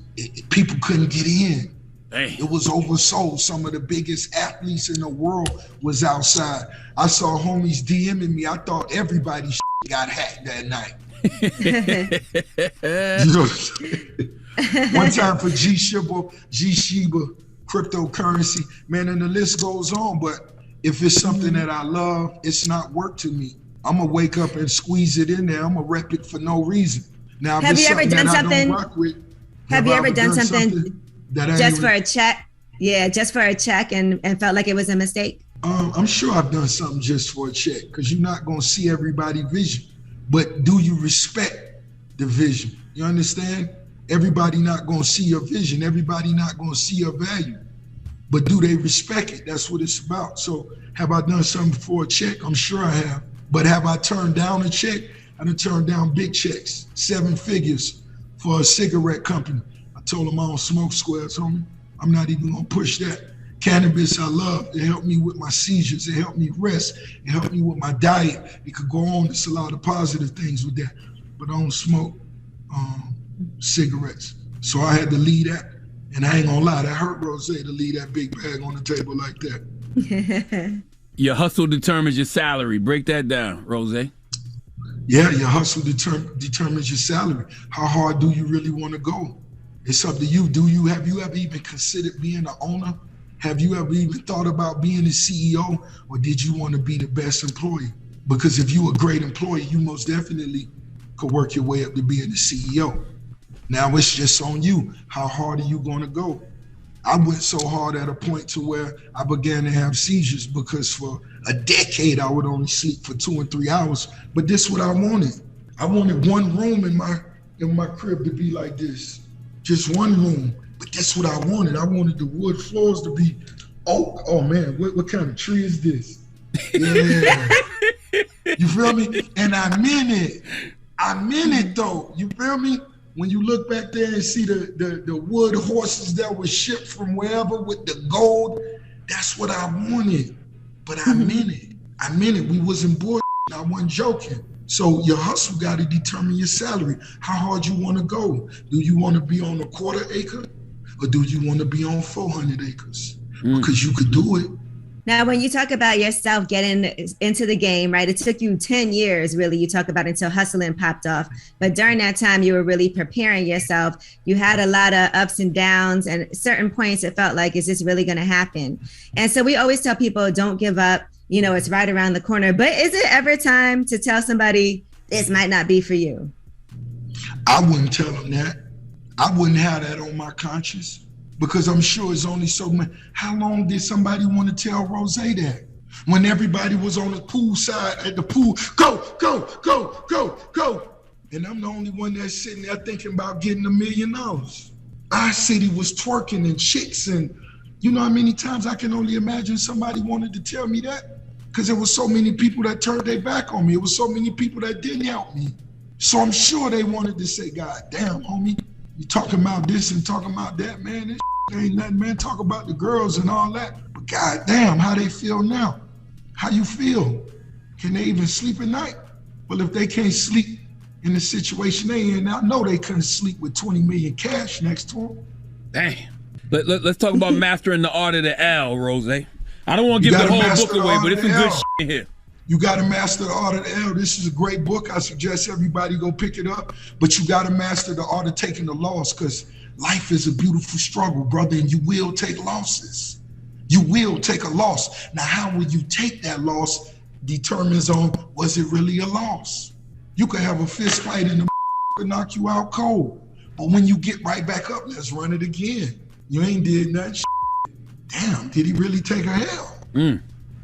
people couldn't get in. Dang. It was oversold. Some of the biggest athletes in the world was outside. I saw homies DMing me. I thought everybody got hacked that night. You know what I'm saying? One time for G Shiba, cryptocurrency, man, and the list goes on. But if it's something that I love, it's not work to me. I'm gonna wake up and squeeze it in there. I'm gonna rep it for no reason. Now, have you ever done something? Have you ever done something just for a check? Yeah, just for a check and felt like it was a mistake? I'm sure I've done something just for a check, because you're not gonna see everybody's vision. But do you respect the vision? You understand? Everybody not gonna see your vision. Everybody not gonna see your value. But do they respect it? That's what it's about. So have I done something for a check? I'm sure I have. But have I turned down a check? I done turned down big checks, 7 figures for a cigarette company. I told them I don't smoke squares, homie. I'm not even gonna push that. Cannabis I love. It helped me with my seizures. It helped me rest. It helped me with my diet. It could go on. There's a lot of positive things with that. But I don't smoke cigarettes. So I had to leave that. And I ain't gonna lie, that hurt Rosé to leave that big bag on the table like that. Your hustle determines your salary. Break that down, Rosé. Yeah, your hustle determines your salary. How hard do you really want to go? It's up to you. Have you ever even considered being an owner? Have you ever even thought about being a CEO? Or did you want to be the best employee? Because if you're a great employee, you most definitely could work your way up to being the CEO. Now it's just on you. How hard are you going to go? I went so hard at a point to where I began to have seizures because for a decade I would only sleep for 2 and 3 hours. But this is what I wanted. I wanted one room in my crib to be like this, just one room. But that's what I wanted. I wanted the wood floors to be oak. Oh man, what kind of tree is this? Yeah. You feel me? And I meant it. I meant it though. You feel me? When you look back there and see the wood horses that were shipped from wherever with the gold, that's what I wanted. But I meant it. I meant it. We wasn't bullshit. I wasn't joking. So your hustle got to determine your salary. How hard you want to go? Do you want to be on a 1/4 acre or do you want to be on 400 acres? Because you could do it. Now, when you talk about yourself getting into the game, right, it took you 10 years, really, you talk about until hustling popped off. But during that time, you were really preparing yourself. You had a lot of ups and downs, and at certain points, it felt like, is this really going to happen? And so we always tell people, don't give up. You know, it's right around the corner. But is it ever time to tell somebody this might not be for you? I wouldn't tell them that. I wouldn't have that on my conscience. Because I'm sure it's only so much. How long did somebody want to tell Rose that? When everybody was on the pool side at the pool, go, go, go, go, go. And I'm the only one that's sitting there thinking about getting $1 million. Our city was twerking and chicks, and you know how many times I can only imagine somebody wanted to tell me that? Because there was so many people that turned their back on me. It was so many people that didn't help me. So I'm sure they wanted to say, God damn, homie, you talking about this and talking about that, man. This ain't nothing, man. Talk about the girls and all that. But God damn, how they feel now? How you feel? Can they even sleep at night? Well, if they can't sleep in the situation they in, I know they couldn't sleep with 20 million cash next to them. Damn. Let's talk about mastering the art of the L, Rose. I don't want to give the whole book away, but it's some good shit in here. You got to master the art of the L. This is a great book. I suggest everybody go pick it up. But you got to master the art of taking the loss, because life is a beautiful struggle, brother, and you will take losses. You will take a loss. Now, how will you take that loss determines on, was it really a loss? You could have a fist fight and the knock you out cold. But when you get right back up, let's run it again. You ain't did nothing. Damn, did he really take a L?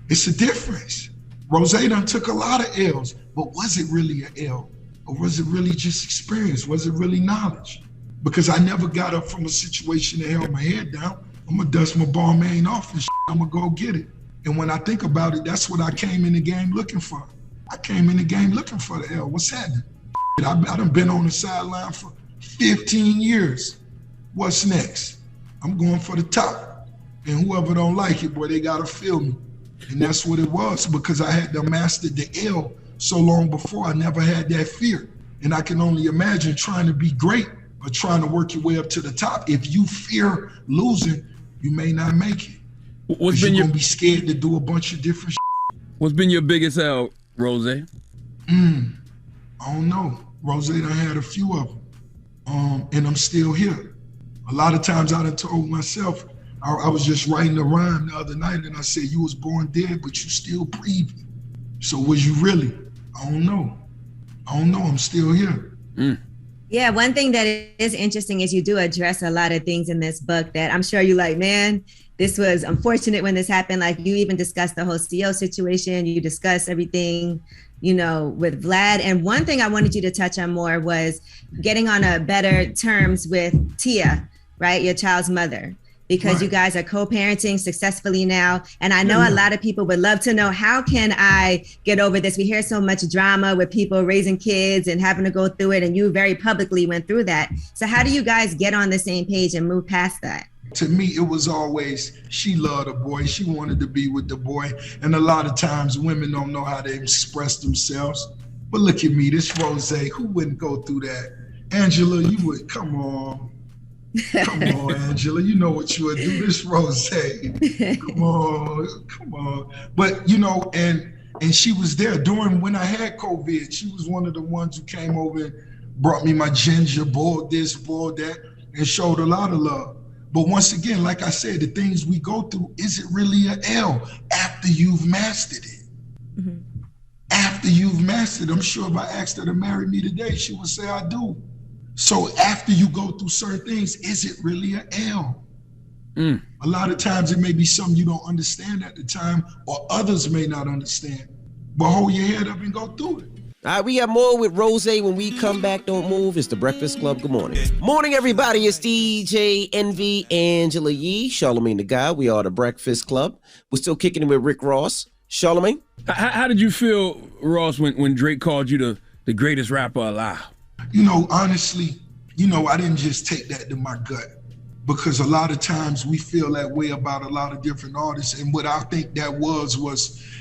It's a difference. Rose done took a lot of L's, but was it really an L? Or was it really just experience? Was it really knowledge? Because I never got up from a situation that held my head down. I'm gonna dust my ball main off and I'm gonna go get it. And when I think about it, that's what I came in the game looking for. I came in the game looking for the L. What's happening? I done been on the sideline for 15 years. What's next? I'm going for the top. And whoever don't like it, boy, they gotta feel me. And that's what it was, because I had to master the L so long before. I never had that fear. And I can only imagine trying to be great or trying to work your way up to the top. If you fear losing, you may not make it. What's been you're gonna be scared to do a bunch of different shit. What's been your biggest L, Rose? I don't know. Rose done had a few of them. And I'm still here. A lot of times I done told myself, I was just writing a rhyme the other night and I said, you was born dead, but you still breathing. So was you really? I don't know. I'm still here. Yeah, one thing that is interesting is you do address a lot of things in this book that I'm sure you like, man, this was unfortunate when this happened. Like you even discussed the whole CO situation. You discussed everything, you know, with Vlad. And one thing I wanted you to touch on more was getting on a better terms with Tia, right? Your child's mother. Because you guys are co-parenting successfully now. And I know a lot of people would love to know, how can I get over this? We hear so much drama with people raising kids and having to go through it. And you very publicly went through that. So how do you guys get on the same page and move past that? To me, it was always, she loved the boy. She wanted to be with the boy. And a lot of times women don't know how to express themselves. But look at me, this Rose, who wouldn't go through that? Angela, you would, come on. Come on, Angela, you know what you would do, this Rose. Come on. But you know, and she was there during when I had COVID. She was one of the ones who came over and brought me my ginger, boiled this, boiled that, and showed a lot of love. But once again, like I said, the things we go through, is it really an L after you've mastered it? after you've mastered. I'm sure if I asked her to marry me today, she would say, I do. So after you go through certain things, is it really an L? A lot of times it may be something you don't understand at the time, or others may not understand, but hold your head up and go through it. All right, we have more with Rose when we come back. Don't move. It's the Breakfast Club. Good morning. Morning, everybody. It's DJ Envy, Angela Yee, Charlamagne the Guy. We are the Breakfast Club. We're still kicking it with Rick Ross. Charlamagne? How did you feel, Ross, when Drake called you the greatest rapper alive? You know, honestly, I didn't just take that to my gut, because a lot of times we feel that way about a lot of different artists. And what I think that was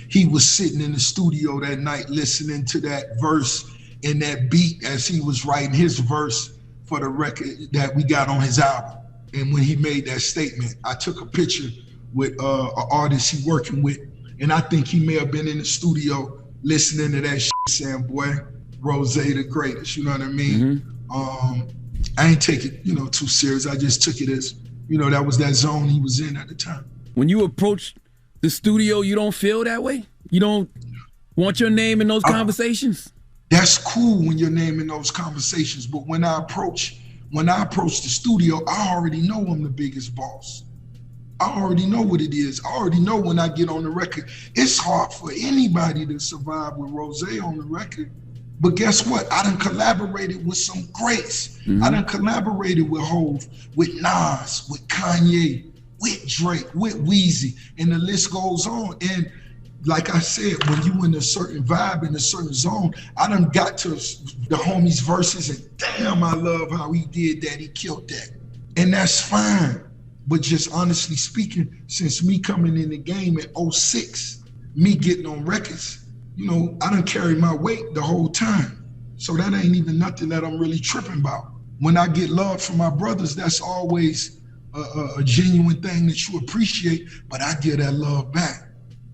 he was sitting in the studio that night listening to that verse and that beat as he was writing his verse for the record that we got on his album. And when he made that statement, I took a picture with an artist he working with, and I think he may have been in the studio listening to that shit saying, boy, Rose the greatest, you know what I mean? I ain't take it, too serious. I just took it as, that was that zone he was in at the time. When you approach the studio, you don't feel that way? You don't want your name in those conversations? That's cool when your name in those conversations, but when I approach the studio, I already know I'm the biggest boss. I already know what it is. I already know when I get on the record. It's hard for anybody to survive with Rose on the record. But guess what? I done collaborated with some greats. I done collaborated with Hov, with Nas, with Kanye, with Drake, with Weezy, and the list goes on. And like I said, when you in a certain vibe, in a certain zone, I done got to the homies' verses and damn, I love how he did that, he killed that. And that's fine. But just honestly speaking, since me coming in the game at 06, me getting on records, I done carry my weight the whole time. So that ain't even nothing that I'm really tripping about. When I get love from my brothers, that's always a genuine thing that you appreciate, but I give that love back.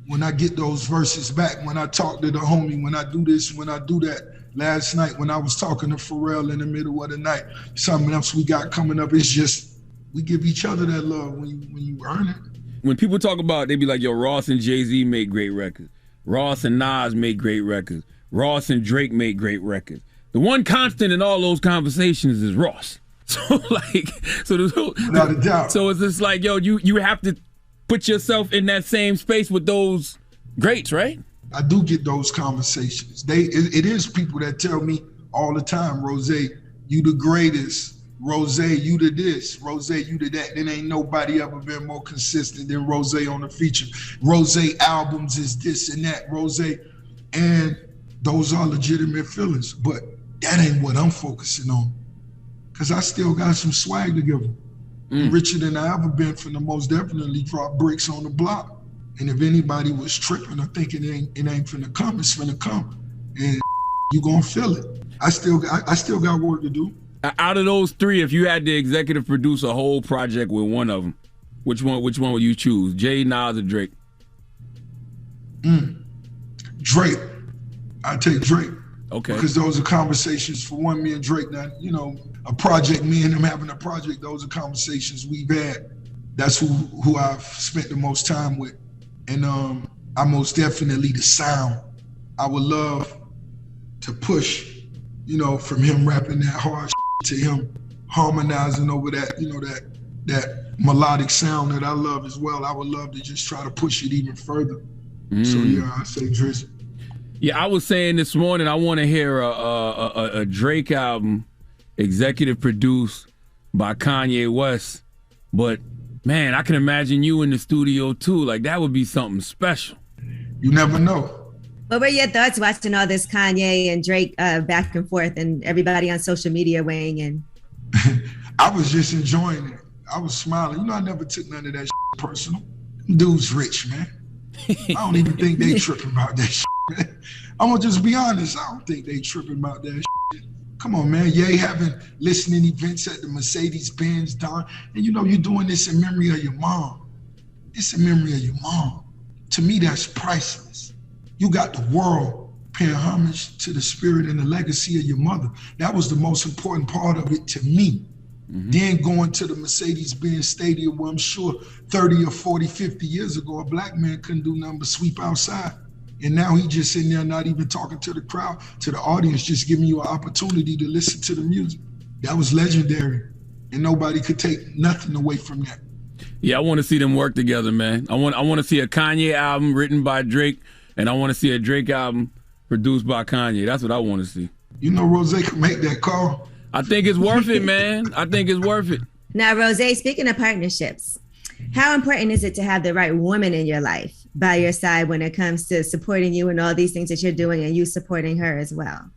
When I get those verses back, when I talk to the homie, when I do this, when I do that. Last night, when I was talking to Pharrell in the middle of the night, something else we got coming up, it's just, we give each other that love when you earn it. When people talk about, they be like, yo, Ross and Jay-Z make great records. Ross and Nas make great records. Ross and Drake make great records. The one constant in all those conversations is Ross. Without a doubt. So it's just like, yo, you have to put yourself in that same space with those greats, right? I do get those conversations. It is people that tell me all the time, Rose, you the greatest. Rose, you to this. Rose, you to that. There ain't nobody ever been more consistent than Rose on the feature. Rose albums is this and that. Rose, and those are legitimate feelings, but that ain't what I'm focusing on. Cause I still got some swag to give them. Richer than I ever been, for the most definitely drop bricks on the block. And if anybody was tripping or thinking it ain't finna come, it's finna come. And you gonna feel it. I still got work to do. Out of those three, if you had to executive produce a whole project with one of them, which one would you choose? Jay, Nas, or Drake? Drake. I take Drake. Okay. Because those are conversations, for one, me and Drake, now, a project, me and him having a project, those are conversations we've had. That's who I've spent the most time with. And I most definitely the sound. I would love to push, from him rapping that hard to him harmonizing over that, that melodic sound that I love as well. I would love to just try to push it even further. So yeah, I say Drizzy. Yeah, I was saying this morning I want to hear a Drake album executive produced by Kanye West, but man, I can imagine you in the studio too. Like that would be something special. You never know. What were your thoughts watching all this Kanye and Drake back and forth and everybody on social media weighing in? I was just enjoying it. I was smiling. I never took none of that shit personal. Dude's rich, man. I don't even think they tripping about that shit, man. I'm gonna just be honest. I don't think they tripping about that shit. Come on, man. Ye having listening events at the Mercedes-Benz, Don. And you're doing this in memory of your mom. It's in memory of your mom. To me, that's priceless. You got the world paying homage to the spirit and the legacy of your mother. That was the most important part of it to me. Then going to the Mercedes-Benz Stadium where I'm sure 30 or 40, 50 years ago, a black man couldn't do nothing but sweep outside. And now he just sitting there not even talking to the crowd, to the audience, just giving you an opportunity to listen to the music. That was legendary. And nobody could take nothing away from that. Yeah, I want to see them work together, man. I want to see a Kanye album written by Drake, and I want to see a Drake album produced by Kanye. That's what I want to see. You know Rose could make that call. I think it's worth it, man. I think it's worth it. Now, Rose, speaking of partnerships, how important is it to have the right woman in your life by your side when it comes to supporting you and all these things that you're doing and you supporting her as well?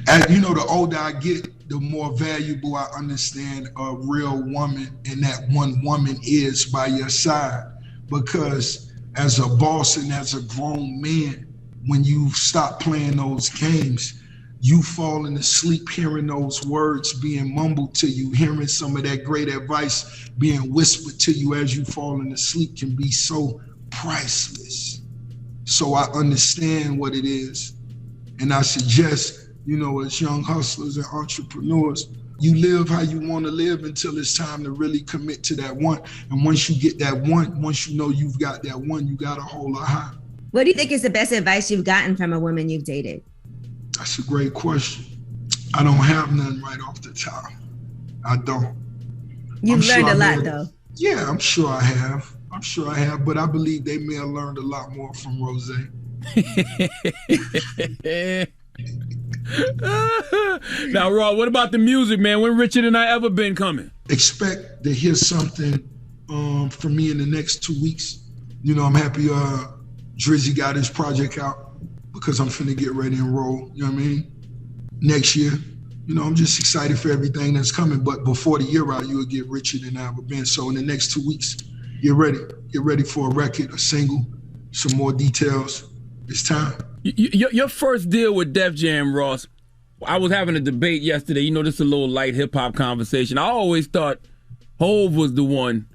And you know, the older I get, the more valuable I understand a real woman, and that one woman is by your side. Because as a boss and as a grown man, when you stop playing those games, you falling asleep hearing those words being mumbled to you, hearing some of that great advice being whispered to you as you falling asleep can be so priceless. So I understand what it is. And I suggest, you know, as young hustlers and entrepreneurs, you live how you want to live until it's time to really commit to that one. And once you get that one, once you know you've got that one, you got to hold her high. What do you think is the best advice you've gotten from a woman you've dated? That's a great question. I don't have none right off the top. I don't. You've learned a lot, though. Yeah, I'm sure I have. But I believe they may have learned a lot more from Rose. Now, Raw, what about the music, man? When Richard and I ever been coming? Expect to hear something from me in the next 2 weeks. You know, I'm happy Drizzy got his project out because I'm finna get ready and roll, you know what I mean? Next year, you know, I'm just excited for everything that's coming. But before the year out, you'll get Richard and I ever been. So in the next 2 weeks, get ready for a record, a single, some more details. It's time. Your first deal with Def Jam, Ross, I was having a debate yesterday. You know, this is a little light hip-hop conversation. I always thought Hov was the one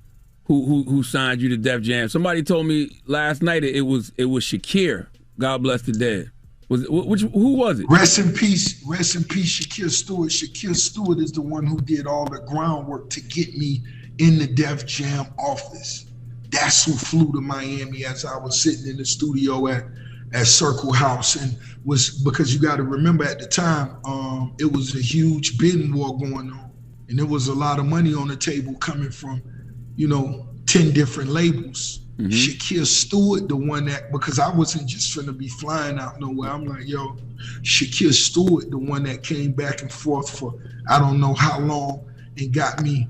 who signed you to Def Jam. Somebody told me last night it was Shakir. God bless the dead. Who was it? Rest in peace, Shakir Stewart. Shakir Stewart is the one who did all the groundwork to get me in the Def Jam office. That's who flew to Miami as I was sitting in the studio at Circle House, and was because you got to remember at the time it was a huge bidding war going on, and there was a lot of money on the table coming from, you know, 10 different labels. Mm-hmm. Shakir Stewart, the one that, because I wasn't just finna be flying out nowhere. I'm like, yo, Shakir Stewart, the one that came back and forth for I don't know how long and got me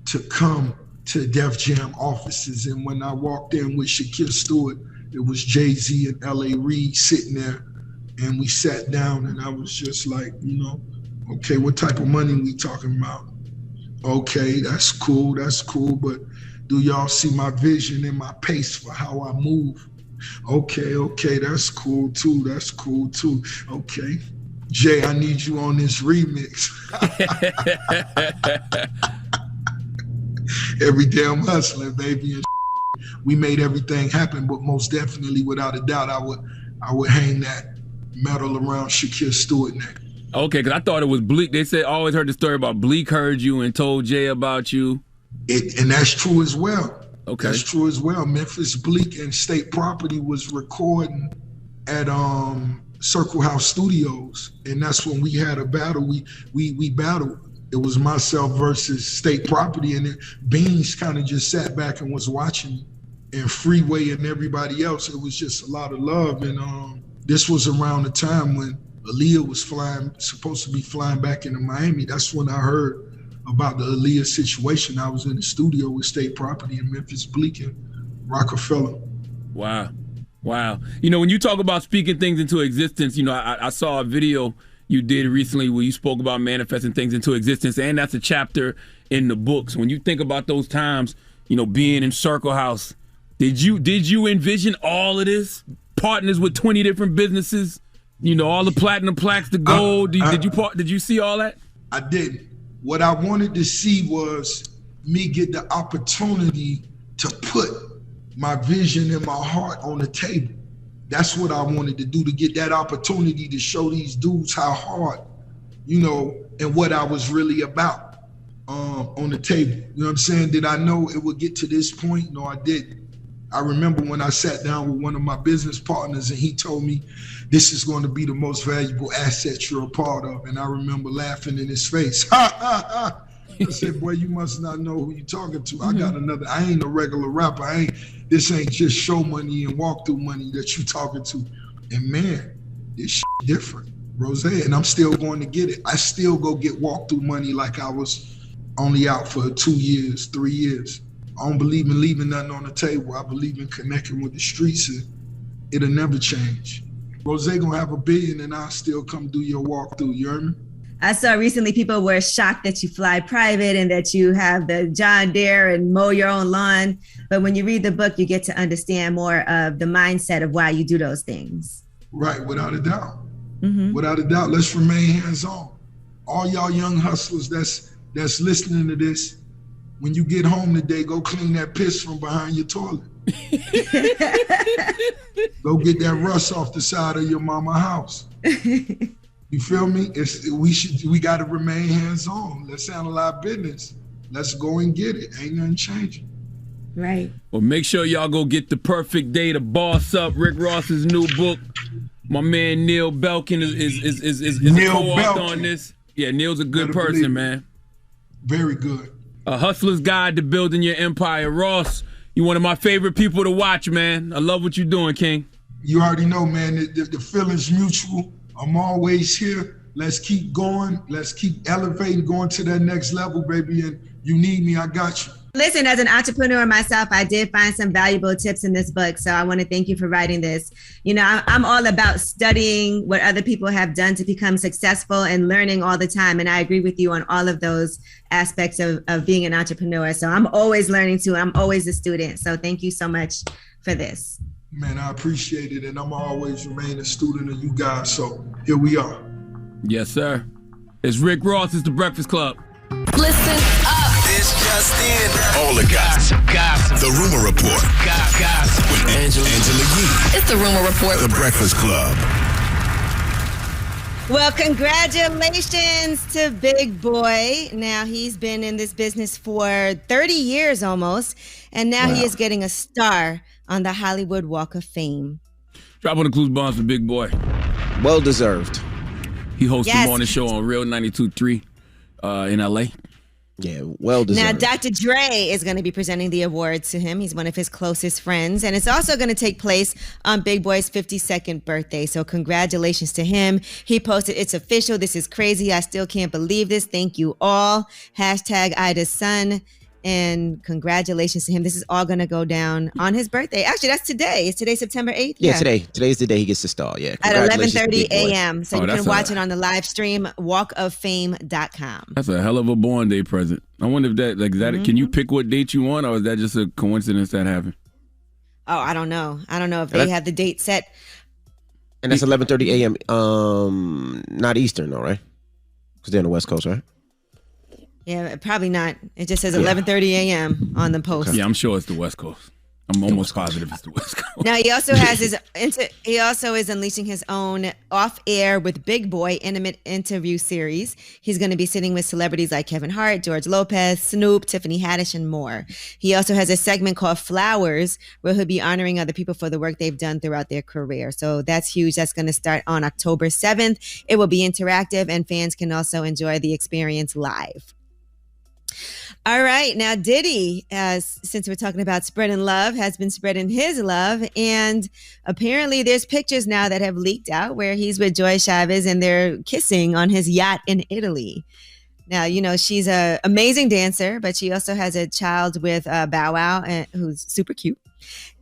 to come to Def Jam offices. And when I walked in with Shakir Stewart, it was Jay-Z and L.A. Reid sitting there, and we sat down, and I was just like, you know, okay, what type of money we talking about? Okay, that's cool, but do y'all see my vision and my pace for how I move? Okay, that's cool too. Okay, Jay, I need you on this remix. Every day I'm hustling, baby, and we made everything happen, but most definitely, without a doubt, I would hang that medal around Shakir Stewart neck. Okay, because I thought it was Bleak. They said, always heard the story about Bleak heard you and told Jay about you. And that's true as well. Okay. That's true as well. Memphis Bleak and State Property was recording at Circle House Studios, and that's when we had a battle. We battled. It was myself versus State Property, and then Beans kind of just sat back and was watching, and Freeway and everybody else. It was just a lot of love, and this was around the time when Aaliyah was supposed to be flying back into Miami. That's when I heard about the Aaliyah situation. I was in the studio with State Property in Memphis Bleak and Rockefeller. Wow. You know, when you talk about speaking things into existence, you know, I saw a video you did recently where you spoke about manifesting things into existence, and that's a chapter in the books. When you think about those times, you know, being in Circle House, did you envision all of this? Partners with 20 different businesses, you know, all the platinum plaques, the gold. Did you see all that? I didn't. What I wanted to see was me get the opportunity to put my vision and my heart on the table. That's what I wanted to do, to get that opportunity to show these dudes how hard, you know, and what I was really about on the table. You know what I'm saying? Did I know it would get to this point? No, I didn't. I remember when I sat down with one of my business partners and he told me, this is going to be the most valuable asset you're a part of. And I remember laughing in his face. Ha, ha, ha. I said, boy, you must not know who you're talking to. I got another, I ain't a regular rapper. This ain't just show money and walkthrough money that you talking to. And man, this shit different, Rose, and I'm still going to get it. I still go get walkthrough money like I was only out for 2 years, 3 years. I don't believe in leaving nothing on the table. I believe in connecting with the streets, and it'll never change. Rose gonna have $1 billion and I'll still come do your walkthrough, you heard me? I saw recently people were shocked that you fly private and that you have the John Deere and mow your own lawn. But when you read the book, you get to understand more of the mindset of why you do those things. Right, without a doubt. Without a doubt, let's remain hands-on. All y'all young hustlers that's listening to this, when you get home today, go clean that piss from behind your toilet. Go get that rust off the side of your mama's house. You feel me? We got to remain hands-on. Let's handle our business. Let's go and get it. Ain't nothing changing. Right. Well, make sure y'all go get The Perfect Day to Boss Up, Rick Ross's new book. My man Neil Belkin is a co-author on this. Yeah, Neil's a good person, man. Very good. A Hustler's Guide to Building Your Empire. Ross, you one of my favorite people to watch, man. I love what you're doing, King. You already know, man, the feeling's mutual. I'm always here. Let's keep going. Let's keep elevating, going to that next level, baby. And you need me, I got you. Listen, as an entrepreneur myself, I did find some valuable tips in this book. So I want to thank you for writing this. You know, I'm all about studying what other people have done to become successful and learning all the time. And I agree with you on all of those aspects of being an entrepreneur. So I'm always learning too. I'm always a student. So thank you so much for this. Man, I appreciate it. And I'm always remain a student of you guys. So here we are. Yes, sir. It's Rick Ross. It's The Breakfast Club. Listen up. This just in. All the gossip. The Rumor Report. Gossip. With Angela Yee. It's the Rumor Report. The Breakfast Club. Well, congratulations to Big Boy. Now, he's been in this business for 30 years almost, and now he is getting a star on the Hollywood Walk of Fame. Drop on the clues bombs for Big Boy. Well deserved. He hosted the morning show on Real 92.3 in LA. Yeah, well deserved. Now, Dr. Dre is going to be presenting the awards to him. He's one of his closest friends. And it's also going to take place on Big Boy's 52nd birthday. So congratulations to him. He posted, "It's official. This is crazy. I still can't believe this. Thank you all. Hashtag Ida's son." And congratulations to him. This is all going to go down on his birthday. Actually, that's today. Is today September 8th? Yeah, today's the day he gets to star. Yeah. At 11:30 a.m. So you can watch it on the live stream, walkoffame.com. That's a hell of a born day present. I wonder if that can you pick what date you want, or is that just a coincidence that happened? Oh, I don't know. I don't know if they have the date set. And that's 11:30 a.m. Not Eastern, though, right? Because they're on the West Coast, right? Yeah, probably not. It just says 11:30 a.m. on the post. Yeah, I'm sure it's the West Coast. I'm almost positive it's the West Coast. Now he also has he also is unleashing his own off-air with Big Boy intimate interview series. He's going to be sitting with celebrities like Kevin Hart, George Lopez, Snoop, Tiffany Haddish, and more. He also has a segment called Flowers, where he'll be honoring other people for the work they've done throughout their career. So that's huge. That's going to start on October 7th. It will be interactive, and fans can also enjoy the experience live. All right. Now, Diddy, since we're talking about spreading love, has been spreading his love. And apparently there's pictures now that have leaked out where he's with Joy Chavez and they're kissing on his yacht in Italy. Now, you know, she's an amazing dancer, but she also has a child with Bow Wow, who's super cute.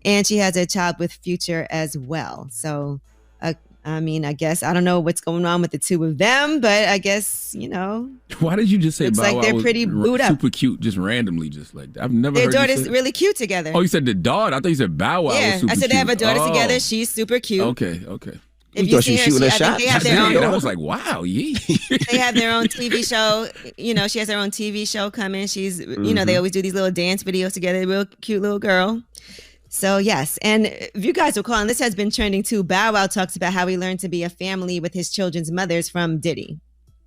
And she has a child with Future as well. So, I mean, I guess I don't know what's going on with the two of them, but I guess, you know. Why did you just say Bow Wow? Looks like they're pretty booed up. Super cute, just randomly, just like that. I've never heard their daughter's really cute together. Oh, you said the daughter? I thought you said Bow Wow. Yeah, was super I said they have a daughter together. She's super cute. Okay. If you see her, I think they have their own. I was like, wow, yeah. They have their own TV show. You know, she has her own TV show coming. She's, you know, they always do these little dance videos together. Real cute little girl. So, yes. And if you guys recall, and this has been trending too, Bow Wow talks about how he learned to be a family with his children's mothers from Diddy.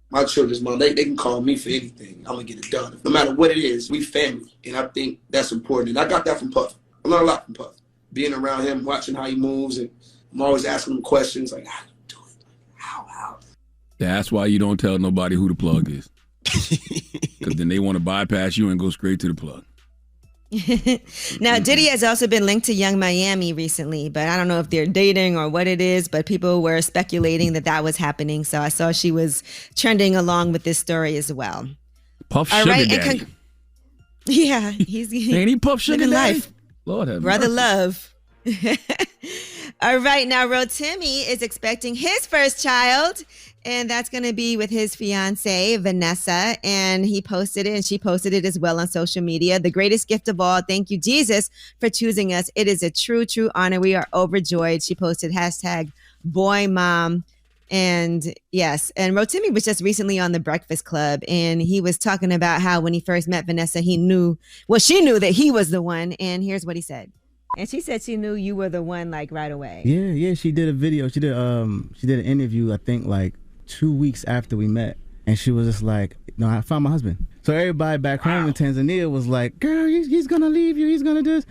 My children's mother, they can call me for anything. I'm going to get it done. No matter what it is, we family. And I think that's important. And I got that from Puff. I learned a lot from Puff. being around him, watching how he moves, and I'm always asking him questions like, how do you do it? How? That's why you don't tell nobody who the plug is. Because then they want to bypass you and go straight to the plug. Now, Diddy has also been linked to Young Miami recently, but I don't know if they're dating or what it is, but people were speculating that was happening. So I saw she was trending along with this story as well. Puff Sugar Daddy. Yeah, he's ain't he Puff Sugar Daddy? Life. Lord have Brother mercy. Love. All right, now Rotimi is expecting his first child, and that's going to be with his fiance Vanessa, and he posted it, and she posted it as well on social media. The greatest gift of all. Thank you, Jesus, for choosing us. It is a true honor. We are overjoyed. She posted #BoyMom. And yes, and Rotimi was just recently on The Breakfast Club, and he was talking about how when he first met Vanessa, she knew that he was the one. And here's what he said. And she said she knew you were the one, like, right away. Yeah. She did a video. She did an interview, I think, like 2 weeks after we met. And she was just like, no, I found my husband. So everybody back home in Tanzania was like, girl, he's going to leave you. He's going to do this.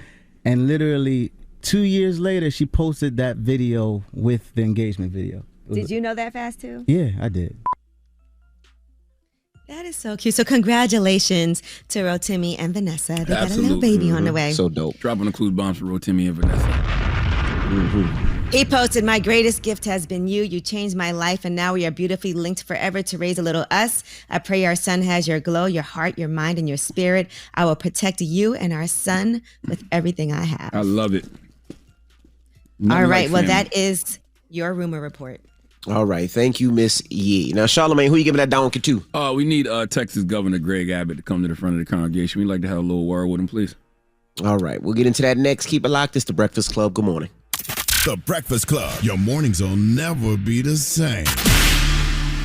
And literally 2 years later, she posted that video with the engagement video. Did you know that fast, too? Yeah, I did. That is so cute. So congratulations to Rotimi and Vanessa. They got a little baby on the way. So dope. Dropping the clues bombs for Rotimi and Vanessa. He posted, my greatest gift has been you. You changed my life, and now we are beautifully linked forever to raise a little us. I pray our son has your glow, your heart, your mind, and your spirit. I will protect you and our son with everything I have. I love it. All right. Well, that is your rumor report. All right. Thank you, Miss Yee. Now, Charlamagne, who you giving that donkey to? We need Texas Governor Greg Abbott to come to the front of the congregation. We'd like to have a little word with him, please. All right. We'll get into that next. Keep it locked. It's The Breakfast Club. Good morning. The Breakfast Club. Your mornings will never be the same.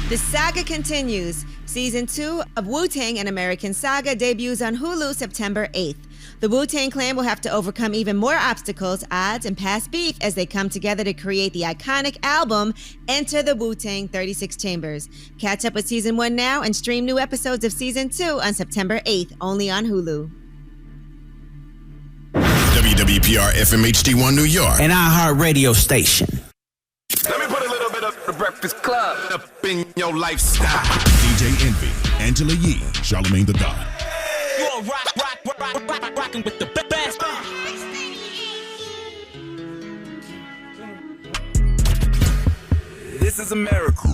The saga continues. Season 2 of Wu-Tang: An American Saga debuts on Hulu September 8th. The Wu-Tang Clan will have to overcome even more obstacles, odds, and past beef as they come together to create the iconic album, Enter the Wu-Tang 36 Chambers. Catch up with Season 1 now and stream new episodes of Season 2 on September 8th, only on Hulu. WWPR FM HD1 New York. An iHeart radio station. Let me put a little bit of The Breakfast Club up in your lifestyle. DJ Envy, Angela Yee, Charlamagne the God. You are rocking with the best. This is America.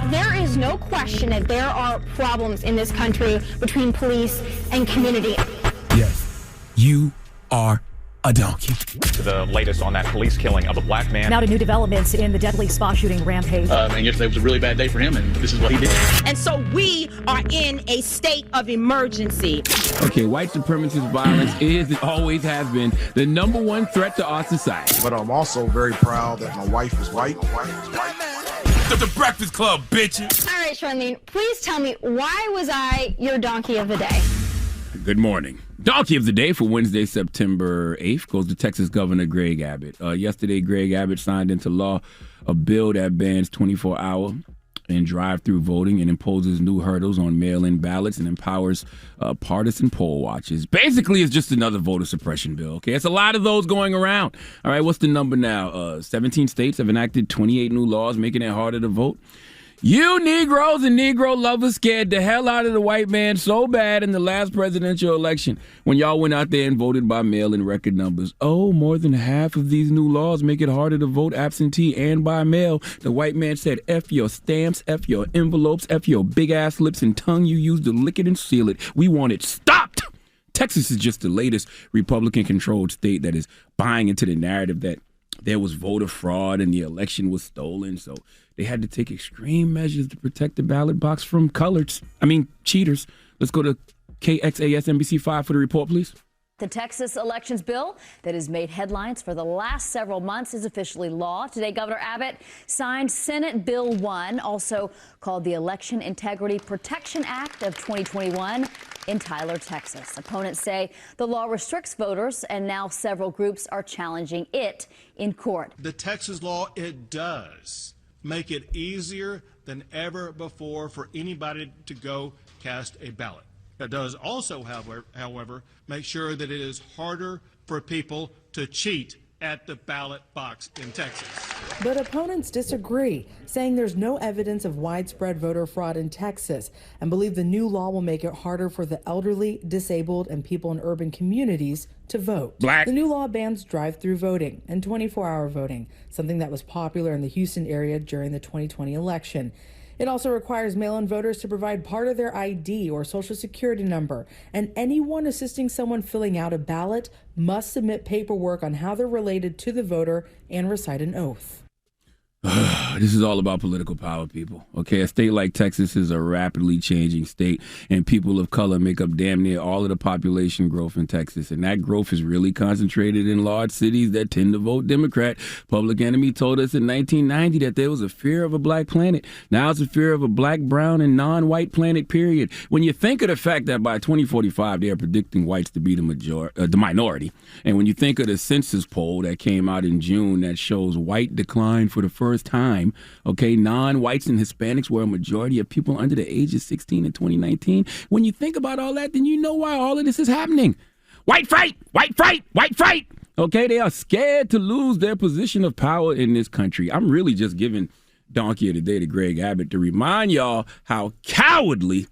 There is no question that there are problems in this country between police and community. Yes, you are a donkey. The latest on that police killing of a black man. Now to new developments in the deadly spa shooting rampage. And yesterday was a really bad day for him, and this is what he did. And so we are in a state of emergency. Okay, white supremacist violence is and always has been the number one threat to our society. But I'm also very proud that my wife is white. The Breakfast Club, bitches. All right, Charlamagne, please tell me, why was I your donkey of the day? Good morning. Donkey of the day for Wednesday, September 8th goes to Texas Governor Greg Abbott. Yesterday, Greg Abbott signed into law a bill that bans 24-hour and drive-through voting and imposes new hurdles on mail-in ballots and empowers partisan poll watchers. Basically, it's just another voter suppression bill, okay? It's a lot of those going around. All right, what's the number now? 17 states have enacted 28 new laws making it harder to vote. You Negroes and Negro lovers scared the hell out of the white man so bad in the last presidential election when y'all went out there and voted by mail in record numbers. Oh, more than half of these new laws make it harder to vote absentee and by mail. The white man said, F your stamps, F your envelopes, F your big-ass lips and tongue you use to lick it and seal it. We want it stopped. Texas is just the latest Republican-controlled state that is buying into the narrative that there was voter fraud and the election was stolen, so they had to take extreme measures to protect the ballot box from cheaters. Let's go to KXAS NBC5 for the report, please. The Texas elections bill that has made headlines for the last several months is officially law. Today, Governor Abbott signed Senate Bill 1, also called the Election Integrity Protection Act of 2021, in Tyler, Texas. Opponents say the law restricts voters, and now several groups are challenging it in court. The Texas law, it does make it easier than ever before for anybody to go cast a ballot. It does also, however, make sure that it is harder for people to cheat at the ballot box in Texas. But opponents disagree, saying there's no evidence of widespread voter fraud in Texas and believe the new law will make it harder for the elderly, disabled, and people in urban communities to vote. The new law bans drive-through voting and 24-hour voting, something that was popular in the Houston area during the 2020 election. It also requires mail-in voters to provide part of their ID or social security number, and anyone assisting someone filling out a ballot must submit paperwork on how they're related to the voter and recite an oath. This is all about political power, people. Okay, a state like Texas is a rapidly changing state, and people of color make up damn near all of the population growth in Texas. And that growth is really concentrated in large cities that tend to vote Democrat. Public Enemy told us in 1990 that there was a fear of a black planet. Now it's a fear of a black, brown, and non-white planet, period. When you think of the fact that by 2045 they are predicting whites to be the minority, and when you think of the census poll that came out in June that shows white decline for the first time, okay, non-whites and Hispanics were a majority of people under the age of 16 in 2019. When you think about all that, then you know why all of this is happening. White fright, white fright, white fright. Okay, they are scared to lose their position of power in this country. I'm really just giving Donkey of the Day to Greg Abbott to remind y'all how cowardly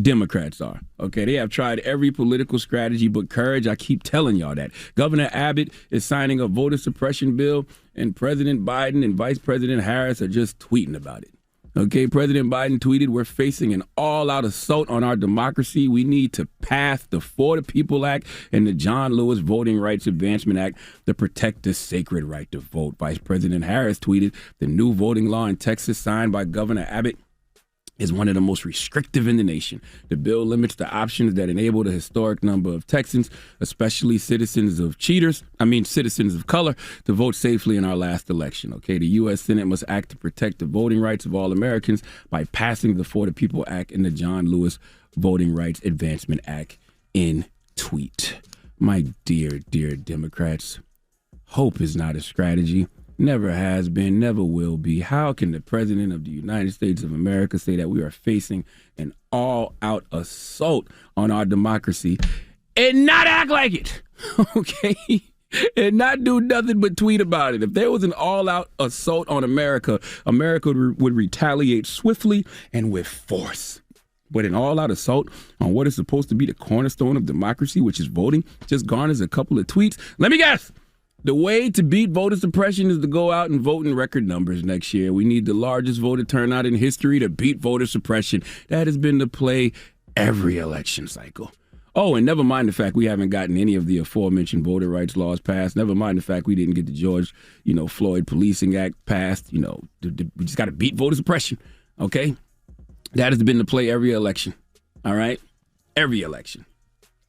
Democrats are. Okay, they have tried every political strategy but courage. I keep telling y'all that. Governor Abbott is signing a voter suppression bill, and President Biden and Vice President Harris are just tweeting about it. Okay, President Biden tweeted, "We're facing an all-out assault on our democracy. We need to pass the For the People Act and the John Lewis Voting Rights Advancement Act to protect the sacred right to vote." Vice President Harris tweeted, "The new voting law in Texas signed by Governor Abbott is one of the most restrictive in the nation. The bill limits the options that enable the historic number of Texans, especially citizens of color, to vote safely in our last election." Okay, the U.S. Senate must act to protect the voting rights of all Americans by passing the For the People Act and the John Lewis Voting Rights Advancement Act in tweet. My dear, dear Democrats, hope is not a strategy. Never has been, never will be. How can the President of the United States of America say that we are facing an all-out assault on our democracy and not act like it? Okay? And not do nothing but tweet about it. If there was an all-out assault on America, America would retaliate swiftly and with force. But an all-out assault on what is supposed to be the cornerstone of democracy, which is voting, just garners a couple of tweets. Let me guess. The way to beat voter suppression is to go out and vote in record numbers next year. We need the largest voter turnout in history to beat voter suppression. That has been the play every election cycle. Oh, and never mind the fact we haven't gotten any of the aforementioned voter rights laws passed. Never mind the fact we didn't get the George, Floyd Policing Act passed. We just got to beat voter suppression. Okay? That has been the play every election. All right? Every election.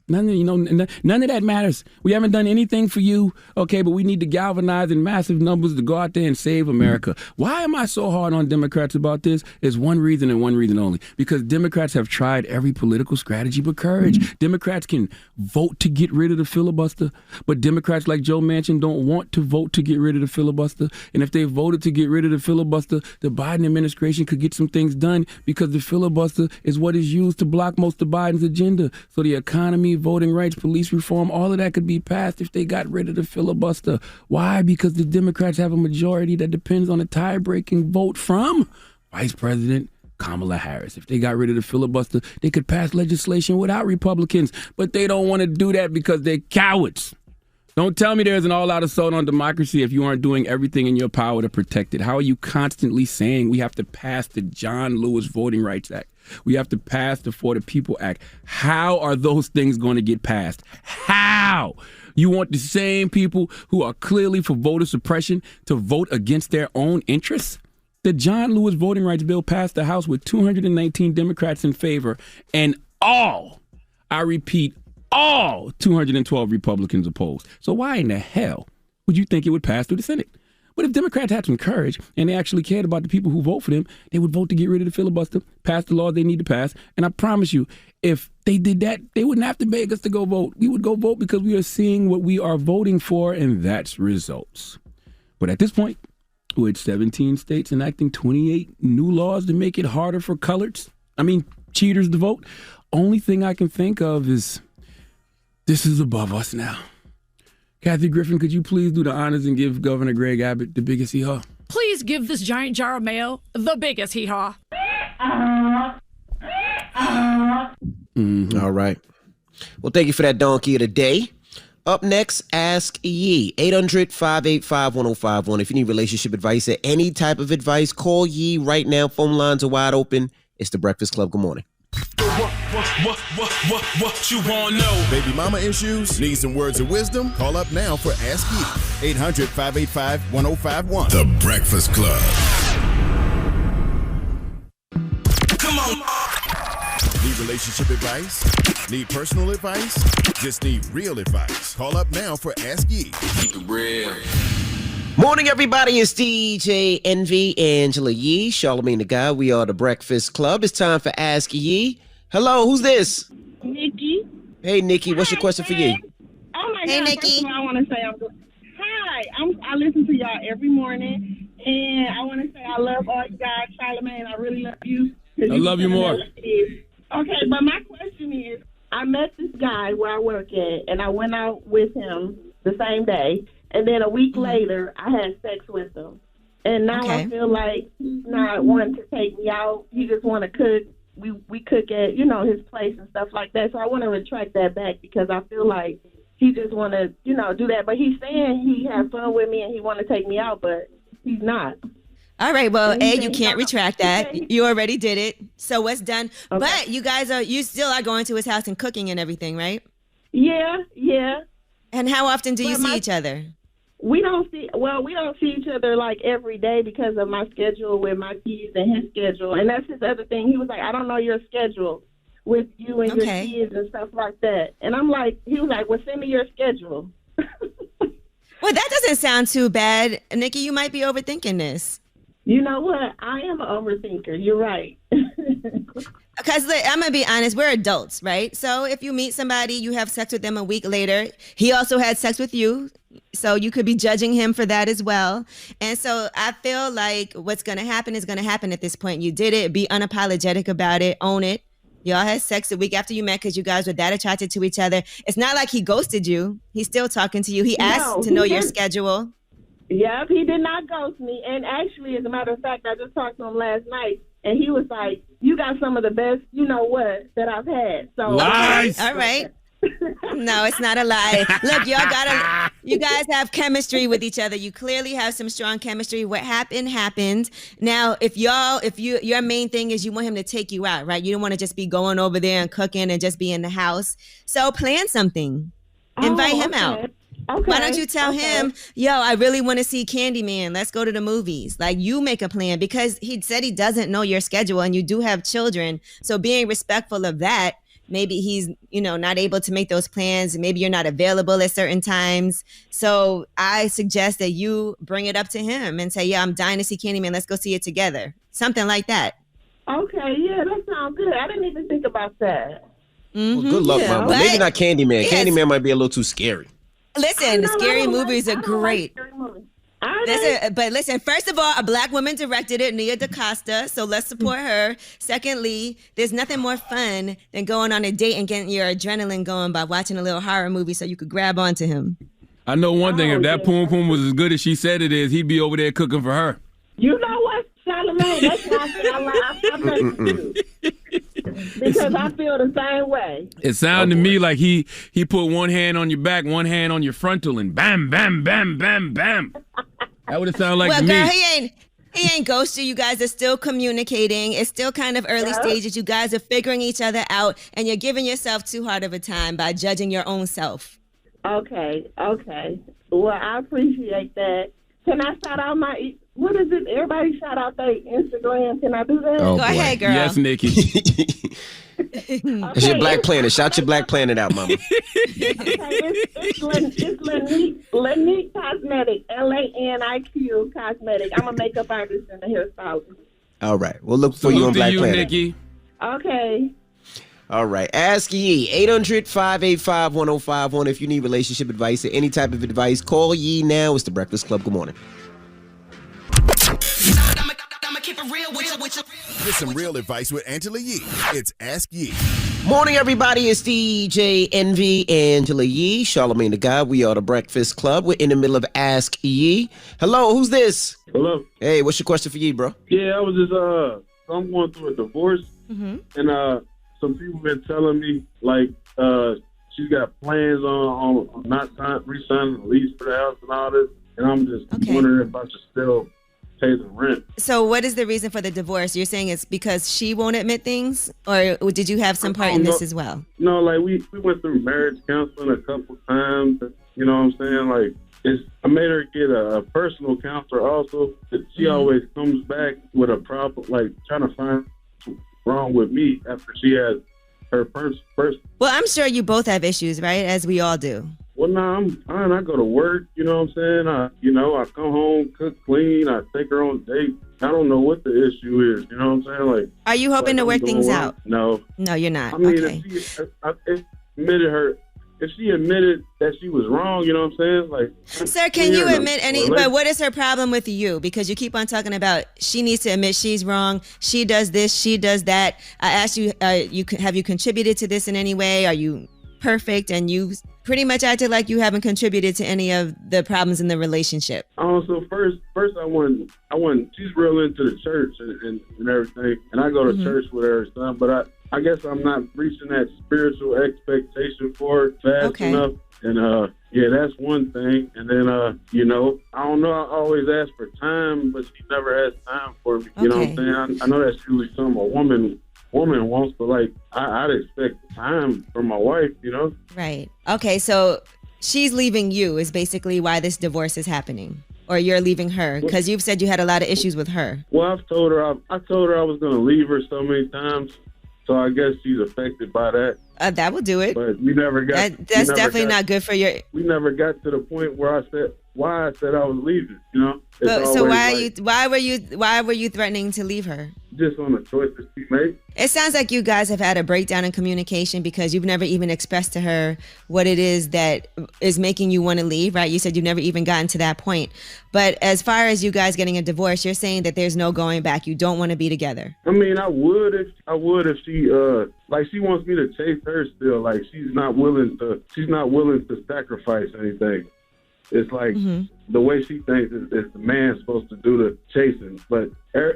None of that matters. We haven't done anything for you, okay, but we need to galvanize in massive numbers to go out there and save America. Why am I so hard on Democrats about this? There's one reason and one reason only. Because Democrats have tried every political strategy but courage. Democrats can vote to get rid of the filibuster, but Democrats like Joe Manchin don't want to vote to get rid of the filibuster. And if they voted to get rid of the filibuster, the Biden administration could get some things done because the filibuster is what is used to block most of Biden's agenda. So the economy, voting rights, police reform, all of that could be passed if they got rid of the filibuster. Why? Because the Democrats have a majority that depends on a tie-breaking vote from Vice President Kamala Harris. If they got rid of the filibuster, they could pass legislation without Republicans, but they don't want to do that because they're cowards. Don't tell me there's an all-out assault on democracy if you aren't doing everything in your power to protect it. How are you constantly saying we have to pass the John Lewis Voting Rights Act? We have to pass the For the People Act. How are those things going to get passed? How? You want the same people who are clearly for voter suppression to vote against their own interests? The John Lewis Voting Rights Bill passed the House with 219 Democrats in favor and all, I repeat, all 212 Republicans opposed. So why in the hell would you think it would pass through the Senate? But if Democrats had some courage and they actually cared about the people who vote for them, they would vote to get rid of the filibuster, pass the law they need to pass. And I promise you, if they did that, they wouldn't have to beg us to go vote. We would go vote because we are seeing what we are voting for, and that's results. But at this point, with 17 states enacting 28 new laws to make it harder for cheaters to vote, only thing I can think of is this is above us now. Kathy Griffin, could you please do the honors and give Governor Greg Abbott the biggest hee-haw? Please give this giant jar of mayo the biggest hee-haw. All right. Well, thank you for that donkey of the day. Up next, Ask Yee. 800-585-1051. If you need relationship advice or any type of advice, call Yee right now. Phone lines are wide open. It's The Breakfast Club. Good morning. What you want to know? Baby mama issues? Need some words of wisdom? Call up now for Ask Yee. 800-585-1051. The Breakfast Club. Come on. Need relationship advice? Need personal advice? Just need real advice. Call up now for Ask Yee. Keep it real. Morning, everybody. It's DJ Envy, Angela Yee, Charlamagne the Guy. We are The Breakfast Club. It's time for Ask Yee. Hello, who's this? Nikki. Hey, Nikki. What's your question for Yee? Oh my Hey, God! Nikki. First of all, I want to say I listen to y'all every morning, and I want to say I love all you guys. Charlamagne, I really love you. I love you more. Okay, but my question is, I met this guy where I work at, and I went out with him the same day, and then a week later, I had sex with him. And now I feel like he's not wanting to take me out. He just want to cook. We cook at, his place and stuff like that. So I want to retract that back because I feel like he just want to, do that. But he's saying he has fun with me and he want to take me out, but he's not. All right. Well, you can't retract that. You already did it. So what's done? Okay. But you still are going to his house and cooking and everything, right? Yeah. And how often do you see each other? We don't see each other like every day because of my schedule with my kids and his schedule. And that's his other thing. He was like, I don't know your schedule with you and your kids and stuff like that. And I'm like, he was like, well, send me your schedule. Well, that doesn't sound too bad. Nikki, you might be overthinking this. You know what? I am an overthinker. You're right. Because I'm going to be honest, we're adults, right? So if you meet somebody, you have sex with them a week later. He also had sex with you. So you could be judging him for that as well. And so I feel like what's going to happen is going to happen at this point. You did it. Be unapologetic about it. Own it. Y'all had sex a week after you met because you guys were that attracted to each other. It's not like he ghosted you. He's still talking to you. He asked to know your schedule. Yep, he did not ghost me. And actually, as a matter of fact, I just talked to him last night. And he was like, you got some of the best, that I've had. So lies. All right. No, it's not a lie. Look, you guys have chemistry with each other. You clearly have some strong chemistry. What happened. Now, if your main thing is you want him to take you out, right? You don't want to just be going over there and cooking and just be in the house. So plan something. Invite him out. Okay. Why don't you tell him, I really want to see Candyman. Let's go to the movies. Like, you make a plan because he said he doesn't know your schedule and you do have children. So being respectful of that, maybe he's, not able to make those plans. Maybe you're not available at certain times. So I suggest that you bring it up to him and say, I'm dying to see Candyman. Let's go see it together. Something like that. Okay. Yeah, that sounds good. I didn't even think about that. Well, good luck, Mama. Maybe not Candyman. Candyman might be a little too scary. Listen, the scary movies are great. Listen, first of all, a black woman directed it, Nia DaCosta, so let's support her. Secondly, there's nothing more fun than going on a date and getting your adrenaline going by watching a little horror movie so you could grab onto him. I know one thing, if that Poom Poom was as good as she said it is, he'd be over there cooking for her. You know what, Charlamagne? That's why I like you. Because I feel the same way. It sounded to me like he put one hand on your back, one hand on your frontal, and bam, bam, bam, bam, bam. That would have sounded like to me. Well, girl, he ain't ghosted. You guys are still communicating. It's still kind of early stages. You guys are figuring each other out, and you're giving yourself too hard of a time by judging your own self. Okay. Well, I appreciate that. Can I shout out what is it? Everybody shout out their Instagram. Can I do that? Oh, Go ahead, girl. Yes, Nikki. It's your Black Planet. Shout your Black Planet out, Mama. It's Lanique Cosmetic, LANIQ Cosmetic. I'm a makeup artist and a hairstylist. All right. We'll look for you on Black Planet. Nikki. Okay. All right. Ask Yee. 800-585-1051. If you need relationship advice or any type of advice, call Yee now. It's The Breakfast Club. Good morning. I'ma keep it real with you. Get some real advice with Angela Yee. It's Ask Yee. Morning, everybody. It's DJ Envy, Angela Yee, Charlamagne the God. We are the Breakfast Club. We're in the middle of Ask Yee. Hello, who's this? Hello. Hey, what's your question for Yee, bro? Yeah, I was just I'm going through a divorce, and some people been telling me like she's got plans on not re-signing the lease for the house and all this, and I'm just wondering if I should still pay the rent. So what is the reason for the divorce? You're saying it's because she won't admit things, or did you have some part in this as well? No, like we went through marriage counseling a couple times. You know what I'm saying? Like I made her get a personal counselor also. She always comes back with a problem, like trying to find what's wrong with me after she has her first. Well, I'm sure you both have issues, right? As we all do. Well, no, I'm fine. I go to work, you know what I'm saying? I come home, cook, clean, I take her on dates. I don't know what the issue is, you know what I'm saying? Like, are you hoping to work things out? No. No, you're not. I mean, okay. If she admitted that she was wrong, you know what I'm saying? Like, sir, can you admit but what is her problem with you? Because you keep on talking about she needs to admit she's wrong. She does this, she does that. I asked you, have you contributed to this in any way? Are you perfect? And you pretty much acted like you haven't contributed to any of the problems in the relationship. So first I want. She's real into the church and everything, and I go to church with her son. But I guess I'm not reaching that spiritual expectation for her fast enough. And yeah, that's one thing. And then I don't know. I always ask for time, but she never has time for me. You know what I'm saying? I know that's usually something a woman wants, but like I'd expect time from my wife, you know? Right. Okay, so she's leaving you is basically why this divorce is happening, or you're leaving her because you've said you had a lot of issues with her. Well, I told her I was going to leave her so many times, so I guess she's affected by that. That will do it. But we never got. That's definitely not good for your. We never got to the point where I said I was leaving. You know. So why were you threatening to leave her? Just on the choice that she made. It sounds like you guys have had a breakdown in communication because you've never even expressed to her what it is that is making you want to leave, right? You said you've never even gotten to that point. But as far as you guys getting a divorce, you're saying that there's no going back. You don't want to be together. I mean, I would if she like she wants me to chase her still. Like she's not willing to sacrifice anything. It's like the way she thinks is the man's supposed to do the chasing. But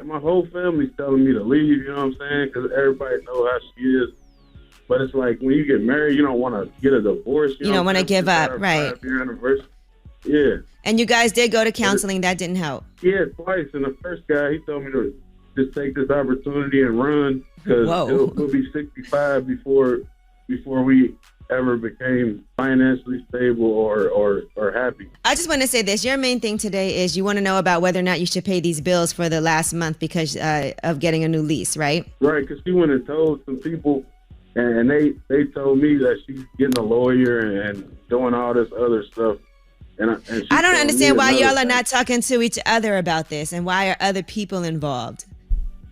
my whole family's telling me to leave, you know what I'm saying? Because everybody knows how she is. But it's like when you get married, you don't want to get a divorce. You don't want to give up, right? 5-year anniversary. Yeah. And you guys did go to counseling. That didn't help. Yeah, twice. And the first guy, he told me to just take this opportunity and run because we'll be 65 before we ever became financially stable or happy. I just want to say this. Your main thing today is you want to know about whether or not you should pay these bills for the last month because of getting a new lease, right? Right, because she went and told some people, and they told me that she's getting a lawyer and doing all this other stuff. And I don't understand why y'all are not talking to each other about this and why are other people involved?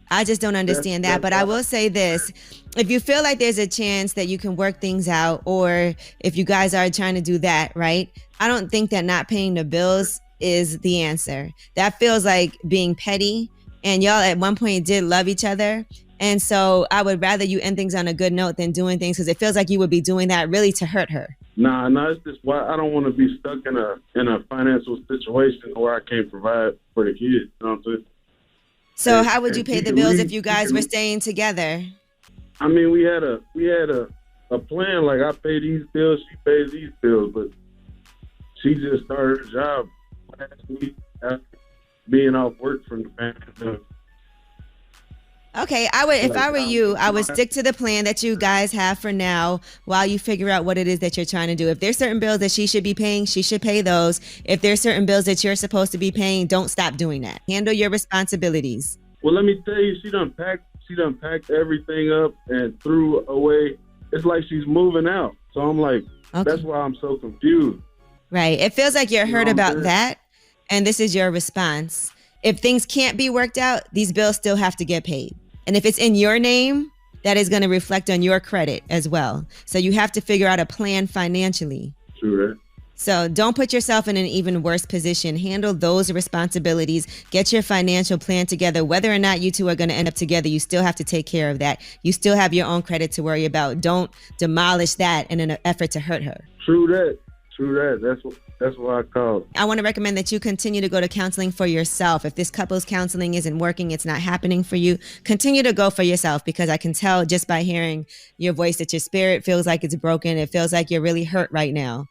I just don't understand that. But I will say this. If you feel like there's a chance that you can work things out, or if you guys are trying to do that, right? I don't think that not paying the bills is the answer. That feels like being petty. And y'all at one point did love each other. And so I would rather you end things on a good note than doing things because it feels like you would be doing that really to hurt her. Nah, it's just why I don't want to be stuck in a financial situation where I can't provide for the kids. You know what I'm saying? So how would you pay the bills if you guys were staying together? I mean, we had a plan. Like I pay these bills, she pays these bills, but she just started her job last week after being off work from the pandemic. Okay, if I were you, I would stick to the plan that you guys have for now while you figure out what it is that you're trying to do. If there's certain bills that she should be paying, she should pay those. If there's certain bills that you're supposed to be paying, don't stop doing that. Handle your responsibilities. Well, let me tell you, she done packed everything up and threw away. It's like she's moving out. So I'm like, That's why I'm so confused. Right. It feels like you're hurt about that, and this is your response. If things can't be worked out, these bills still have to get paid. And if it's in your name, that is going to reflect on your credit as well. So you have to figure out a plan financially. True that. So don't put yourself in an even worse position. Handle those responsibilities. Get your financial plan together. Whether or not you two are going to end up together, you still have to take care of that. You still have your own credit to worry about. Don't demolish that in an effort to hurt her. True that. That's what I called. I want to recommend that you continue to go to counseling for yourself. If this couple's counseling isn't working, it's not happening for you, continue to go for yourself, because I can tell just by hearing your voice that your spirit feels like it's broken. It feels like you're really hurt right now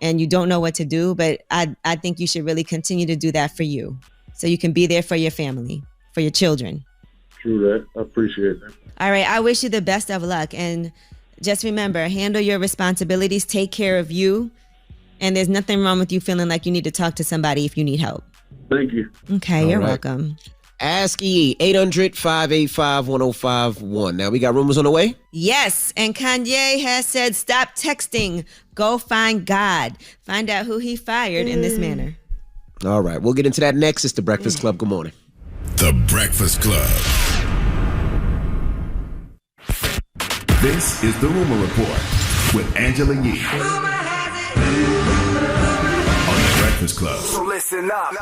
and you don't know what to do. But I think you should really continue to do that for you so you can be there for your family, for your children. True that. I appreciate that. All right. I wish you the best of luck. And just remember, handle your responsibilities, take care of you. And there's nothing wrong with you feeling like you need to talk to somebody if you need help. Thank you. Okay, you're welcome. Ask E, 800-585-1051. Now, we got rumors on the way? Yes, and Kanye has said, stop texting. Go find God. Find out who he fired in this manner. All right, we'll get into that next. It's The Breakfast Club. Good morning. The Breakfast Club. This is The Rumor Report with Angela Yee. On The Breakfast Club. So listen up.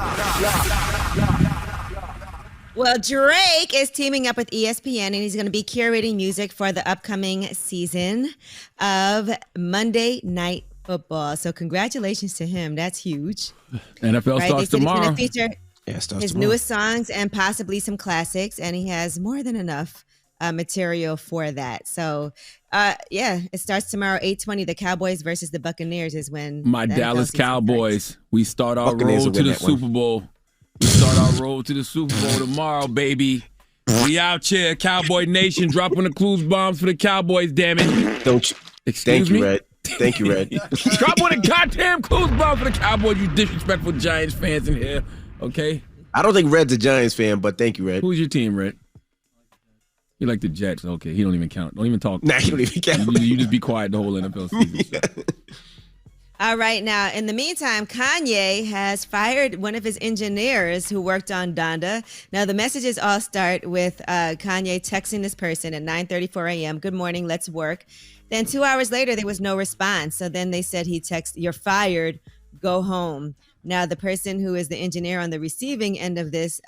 Well, Drake is teaming up with ESPN, and he's going to be curating music for the upcoming season of Monday Night Football. So congratulations to him. That's huge. NFL starts tomorrow. He's going to feature his newest songs and possibly some classics, and he has more than enough material for that. So, it starts tomorrow, 8:20. The Cowboys versus the Buccaneers is when my Dallas Cowboys. We start our road to the Super Bowl. We start our road to the Super Bowl tomorrow, baby. We out here, Cowboy Nation, dropping the clues bombs for the Cowboys. Damn it! Don't you? Thank you, Red. Thank you, Red. Drop one of the goddamn clues bombs for the Cowboys. You disrespectful Giants fans in here. Okay. I don't think Red's a Giants fan, but thank you, Red. Who's your team, Red? You like the Jets. Okay, he don't even count. Don't even talk. Nah, he don't even count. You just be quiet the whole NFL season. So. All right, now, in the meantime, Kanye has fired one of his engineers who worked on Donda. Now, the messages all start with Kanye texting this person at 9:34 a.m. Good morning, let's work. Then 2 hours later, there was no response. So then they said he texted, you're fired, go home. Now, the person who is the engineer on the receiving end of this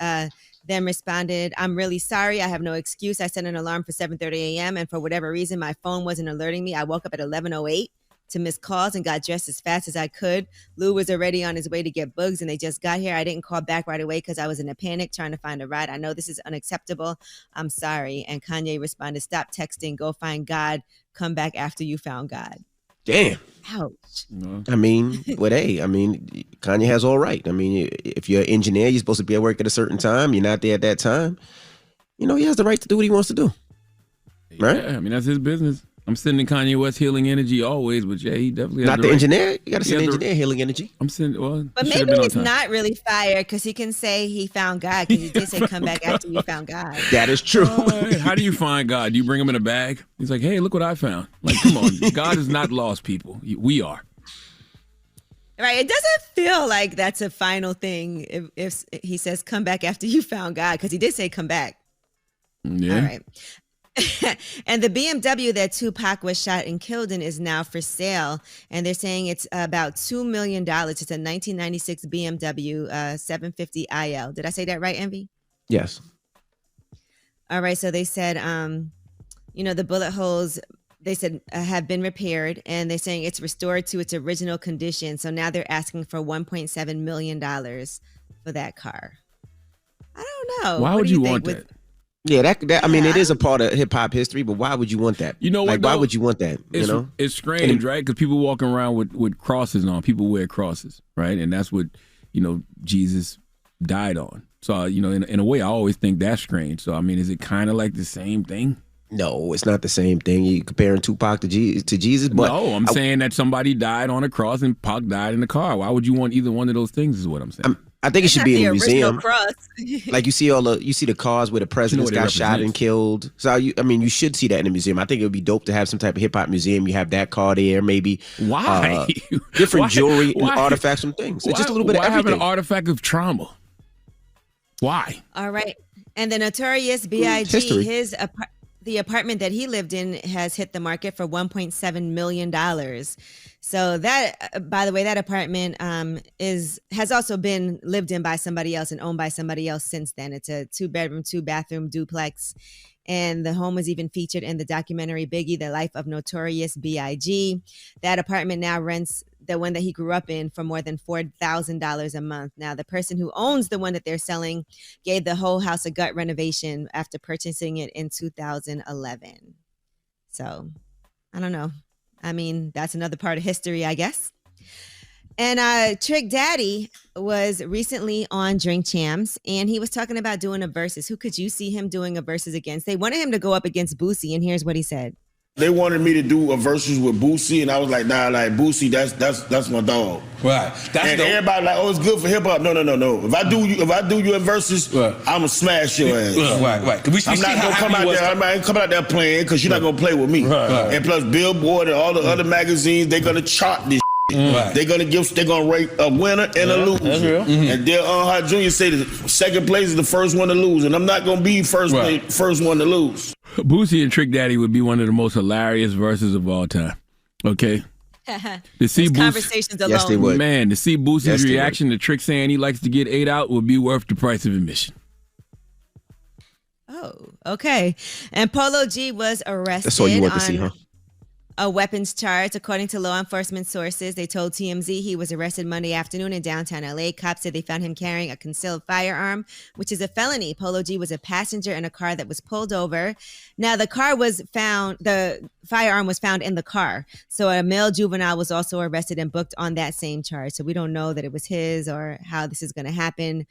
then responded, I'm really sorry. I have no excuse. I set an alarm for 7:30 a.m. and for whatever reason, my phone wasn't alerting me. I woke up at 11:08 to miss calls and got dressed as fast as I could. Lou was already on his way to get Bugs and they just got here. I didn't call back right away because I was in a panic trying to find a ride. I know this is unacceptable. I'm sorry. And Kanye responded, stop texting. Go find God. Come back after you found God. Damn. Ouch. I mean, Kanye has all right. I mean, if you're an engineer, you're supposed to be at work at a certain time. You're not there at that time. You know, he has the right to do what he wants to do. Right? Yeah, I mean, that's his business. I'm sending Kanye West healing energy always, but yeah, he definitely has not the engineer. You got to send the enginer healing energy. I'm sending. Well, but maybe he's not really fired because he can say he found God because he did say come back after you found God. That is true. How do you find God? Do you bring him in a bag? He's like, hey, look what I found. Like, come on, God is not lost, people. We are. Right. It doesn't feel like that's a final thing if he says come back after you found God because he did say come back. Yeah. All right. And the BMW that Tupac was shot and killed in is now for sale. And they're saying it's about $2 million. It's a 1996 BMW 750 IL. Did I say that right, Envy? Yes. All right. So they said, the bullet holes, they said, have been repaired. And they're saying it's restored to its original condition. So now they're asking for $1.7 million for that car. I don't know. Why would you want that? Yeah, that I mean, it is a part of hip hop history, but why would you want that? You know what? Like, why would you want that? It's strange, right? Because people walking around with crosses on. People wear crosses, right? And that's what Jesus died on. So in a way, I always think that's strange. So I mean, is it kind of like the same thing? No, it's not the same thing. You comparing Tupac to Jesus, but no, I'm saying that somebody died on a cross and Pac died in the car. Why would you want either one of those things? Is what I'm saying. I think it should be in a museum. Cross. Like you see the cars where the presidents got shot and killed. So you should see that in a museum. I think it would be dope to have some type of hip hop museum. You have that car there, maybe. Why? Different jewelry and artifacts and things. It's just a little bit of everything. Why have an artifact of trauma? Why? All right. And the Notorious B.I.G. the apartment that he lived in has hit the market for $1.7 million. So that, by the way, that apartment has also been lived in by somebody else and owned by somebody else since then. It's a 2-bedroom, 2-bathroom duplex. And the home was even featured in the documentary Biggie, The Life of Notorious B.I.G. That apartment now rents the one that he grew up in for more than $4,000 a month. Now, the person who owns the one that they're selling gave the whole house a gut renovation after purchasing it in 2011. So, I don't know. I mean, that's another part of history, I guess. And Trick Daddy was recently on Drink Champs, and he was talking about doing a versus. Who could you see him doing a versus against? They wanted him to go up against Boosie, and here's what he said. They wanted me to do a versus with Boosie, and I was like, nah, like Boosie, that's my dog. Right. Everybody like, oh, it's good for hip hop. No. If I do you a versus, I'ma smash your ass. Right. I'm not gonna come out there. I'm not coming out there playing because you're not gonna play with me. Right. And plus, Billboard and all the other magazines, they're gonna chart this. Right. They're gonna rate a winner and a loser. That's real. And Dale Earnhardt Jr. say the second place is the first one to lose, and I'm not gonna be first one to lose. Boosie and Trick Daddy would be one of the most hilarious verses of all time. Okay. To see conversations alone. Yes, they would. Man, to see Boosie's reaction to Trick saying he likes to get 8 out would be worth the price of admission. Oh, okay. And Polo G was arrested. That's all you want to see, huh? A weapons charge. According to law enforcement sources, they told TMZ he was arrested Monday afternoon in downtown LA. Cops said they found him carrying a concealed firearm, which is a felony. Polo G was a passenger in a car that was pulled over. Now, the firearm was found in the car. So a male juvenile was also arrested and booked on that same charge. So we don't know that it was his or how this is going to happen.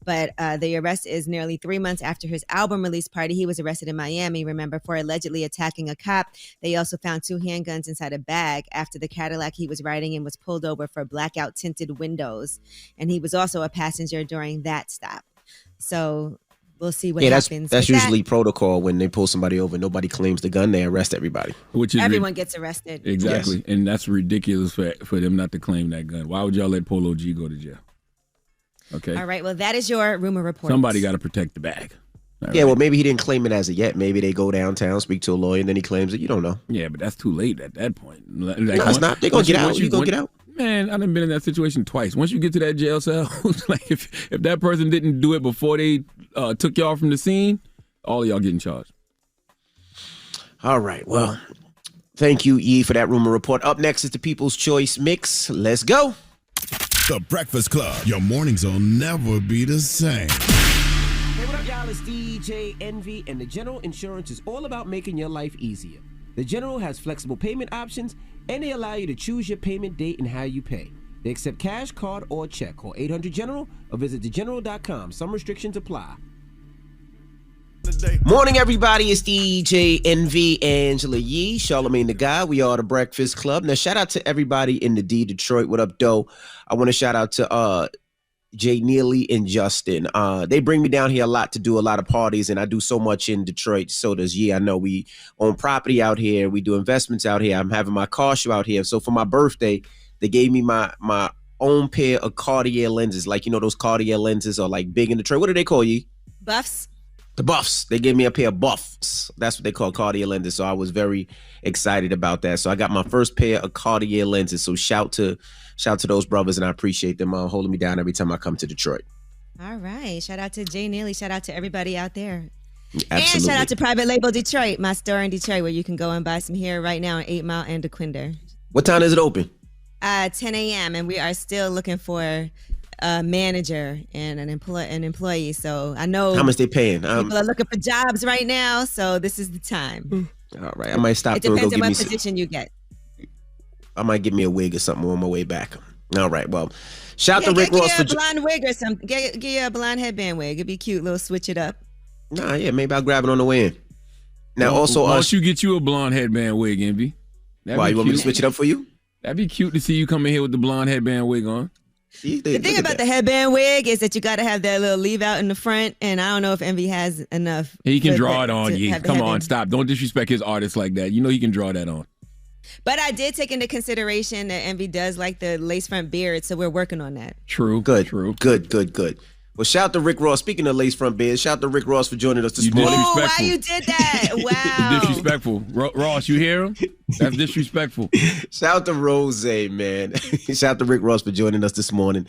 But the arrest is nearly 3 months after his album release party. He was arrested in Miami, remember, for allegedly attacking a cop. They also found 2 handguns inside a bag after the Cadillac he was riding in was pulled over for blackout tinted windows. And he was also a passenger during that stop. So we'll see what happens. That's usually protocol when they pull somebody over. Nobody claims the gun. They arrest everybody. Everyone gets arrested. Exactly. Yes. And that's ridiculous for them not to claim that gun. Why would y'all let Polo G go to jail? Okay. All right. Well, that is your rumor report. Somebody got to protect the bag. Well, maybe he didn't claim it as of yet. Maybe they go downtown, speak to a lawyer, and then he claims it. You don't know. Yeah, but that's too late at that point. Like, no, it's not. They're going to get out. You going to get out? Man, I've been in that situation twice. Once you get to that jail cell, like if that person didn't do it before they took y'all from the scene, all of y'all getting charged. All right. Well, thank you, E, for that rumor report. Up next is the People's Choice Mix. Let's go. The Breakfast Club. Your mornings will never be the same. Hey, what up, y'all? It's DJ Envy, and the General Insurance is all about making your life easier. The General has flexible payment options, and they allow you to choose your payment date and how you pay. They accept cash, card, or check. Call 800-GENERAL or visit thegeneral.com. Some restrictions apply. Morning, everybody. It's DJ Envy, Angela Yee, Charlamagne the Guy. We are the Breakfast Club. Now, shout out to everybody in the D Detroit. What up, Doe? I want to shout out to Jay Neely and Justin. They bring me down here a lot to do a lot of parties, and I do so much in Detroit. So does Yee. I know we own property out here. We do investments out here. I'm having my car show out here. So for my birthday, they gave me my own pair of Cartier lenses. Like, you know, those Cartier lenses are like big in Detroit. What do they call Yee? Buffs. The Buffs. They gave me a pair of Buffs. That's what they call Cartier lenses. So I was very excited about that. So I got my first pair of Cartier lenses. So shout to those brothers, and I appreciate them holding me down every time I come to Detroit. All right. Shout out to Jay Neely. Shout out to everybody out there. Absolutely. And shout out to Private Label Detroit, my store in Detroit, where you can go and buy some hair right now on 8 Mile and DeQuinder. What time is it open? 10 a.m. And we are still looking for a manager and an employee. So I know how much they paying. People are looking for jobs right now, so this is the time. All right, I might stop. It depends on what position you get. I might give me a wig or something on my way back. All right, well, shout out to Rick Ross for a blonde wig or something. Get you a blonde headband wig. It'd be cute. Little switch it up. Nah, yeah, maybe I'll grab it on the way in. Now, also, why don't you get you a blonde headband wig, Envy? Why, you want me to switch it up for you? That'd be cute to see you come in here with the blonde headband wig on. The thing about the headband wig is that you got to have that little leave out in the front, and I don't know if Envy has enough. He can draw it on you. Come on, stop. Don't disrespect his artists like that. You know he can draw that on. But I did take into consideration that Envy does like the lace front beard, so we're working on that. True. Good. True. Good. Well, shout to Rick Ross. Speaking of lace front beers, shout to Rick Ross for joining us this morning. Ooh, why you did that? Wow. Disrespectful. Ross, you hear him? That's disrespectful. Shout to Rose, man. Shout to Rick Ross for joining us this morning.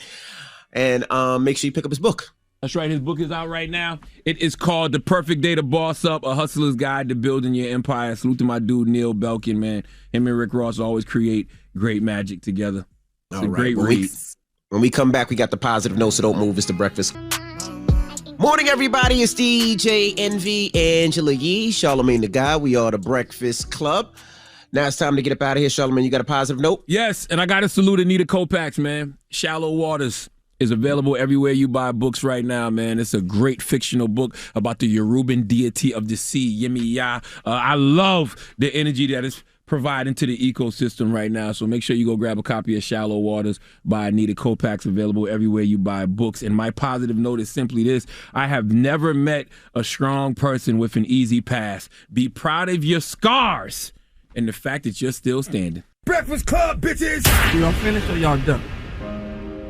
And make sure you pick up his book. That's right. His book is out right now. It is called The Perfect Day to Boss Up, A Hustler's Guide to Building Your Empire. Salute to my dude, Neil Belkin, man. Him and Rick Ross always create great magic together. It's a great read. When we come back, we got the positive notes, so don't move. It's The Breakfast. Morning, everybody. It's DJ Envy, Angela Yee, Charlamagne the Guy. We are The Breakfast Club. Now it's time to get up out of here. Charlamagne, you got a positive note? Yes, and I got to salute Anita Kopax, man. Shallow Waters is available everywhere you buy books right now, man. It's a great fictional book about the Yoruban deity of the sea, Yemi Ya. I love the energy that is providing to the ecosystem right now. So make sure you go grab a copy of Shallow Waters by Anita Kopax, available everywhere you buy books. And my positive note is simply this: I have never met a strong person with an easy past. Be proud of your scars and the fact that you're still standing. Breakfast Club, bitches! Y'all finished or y'all done?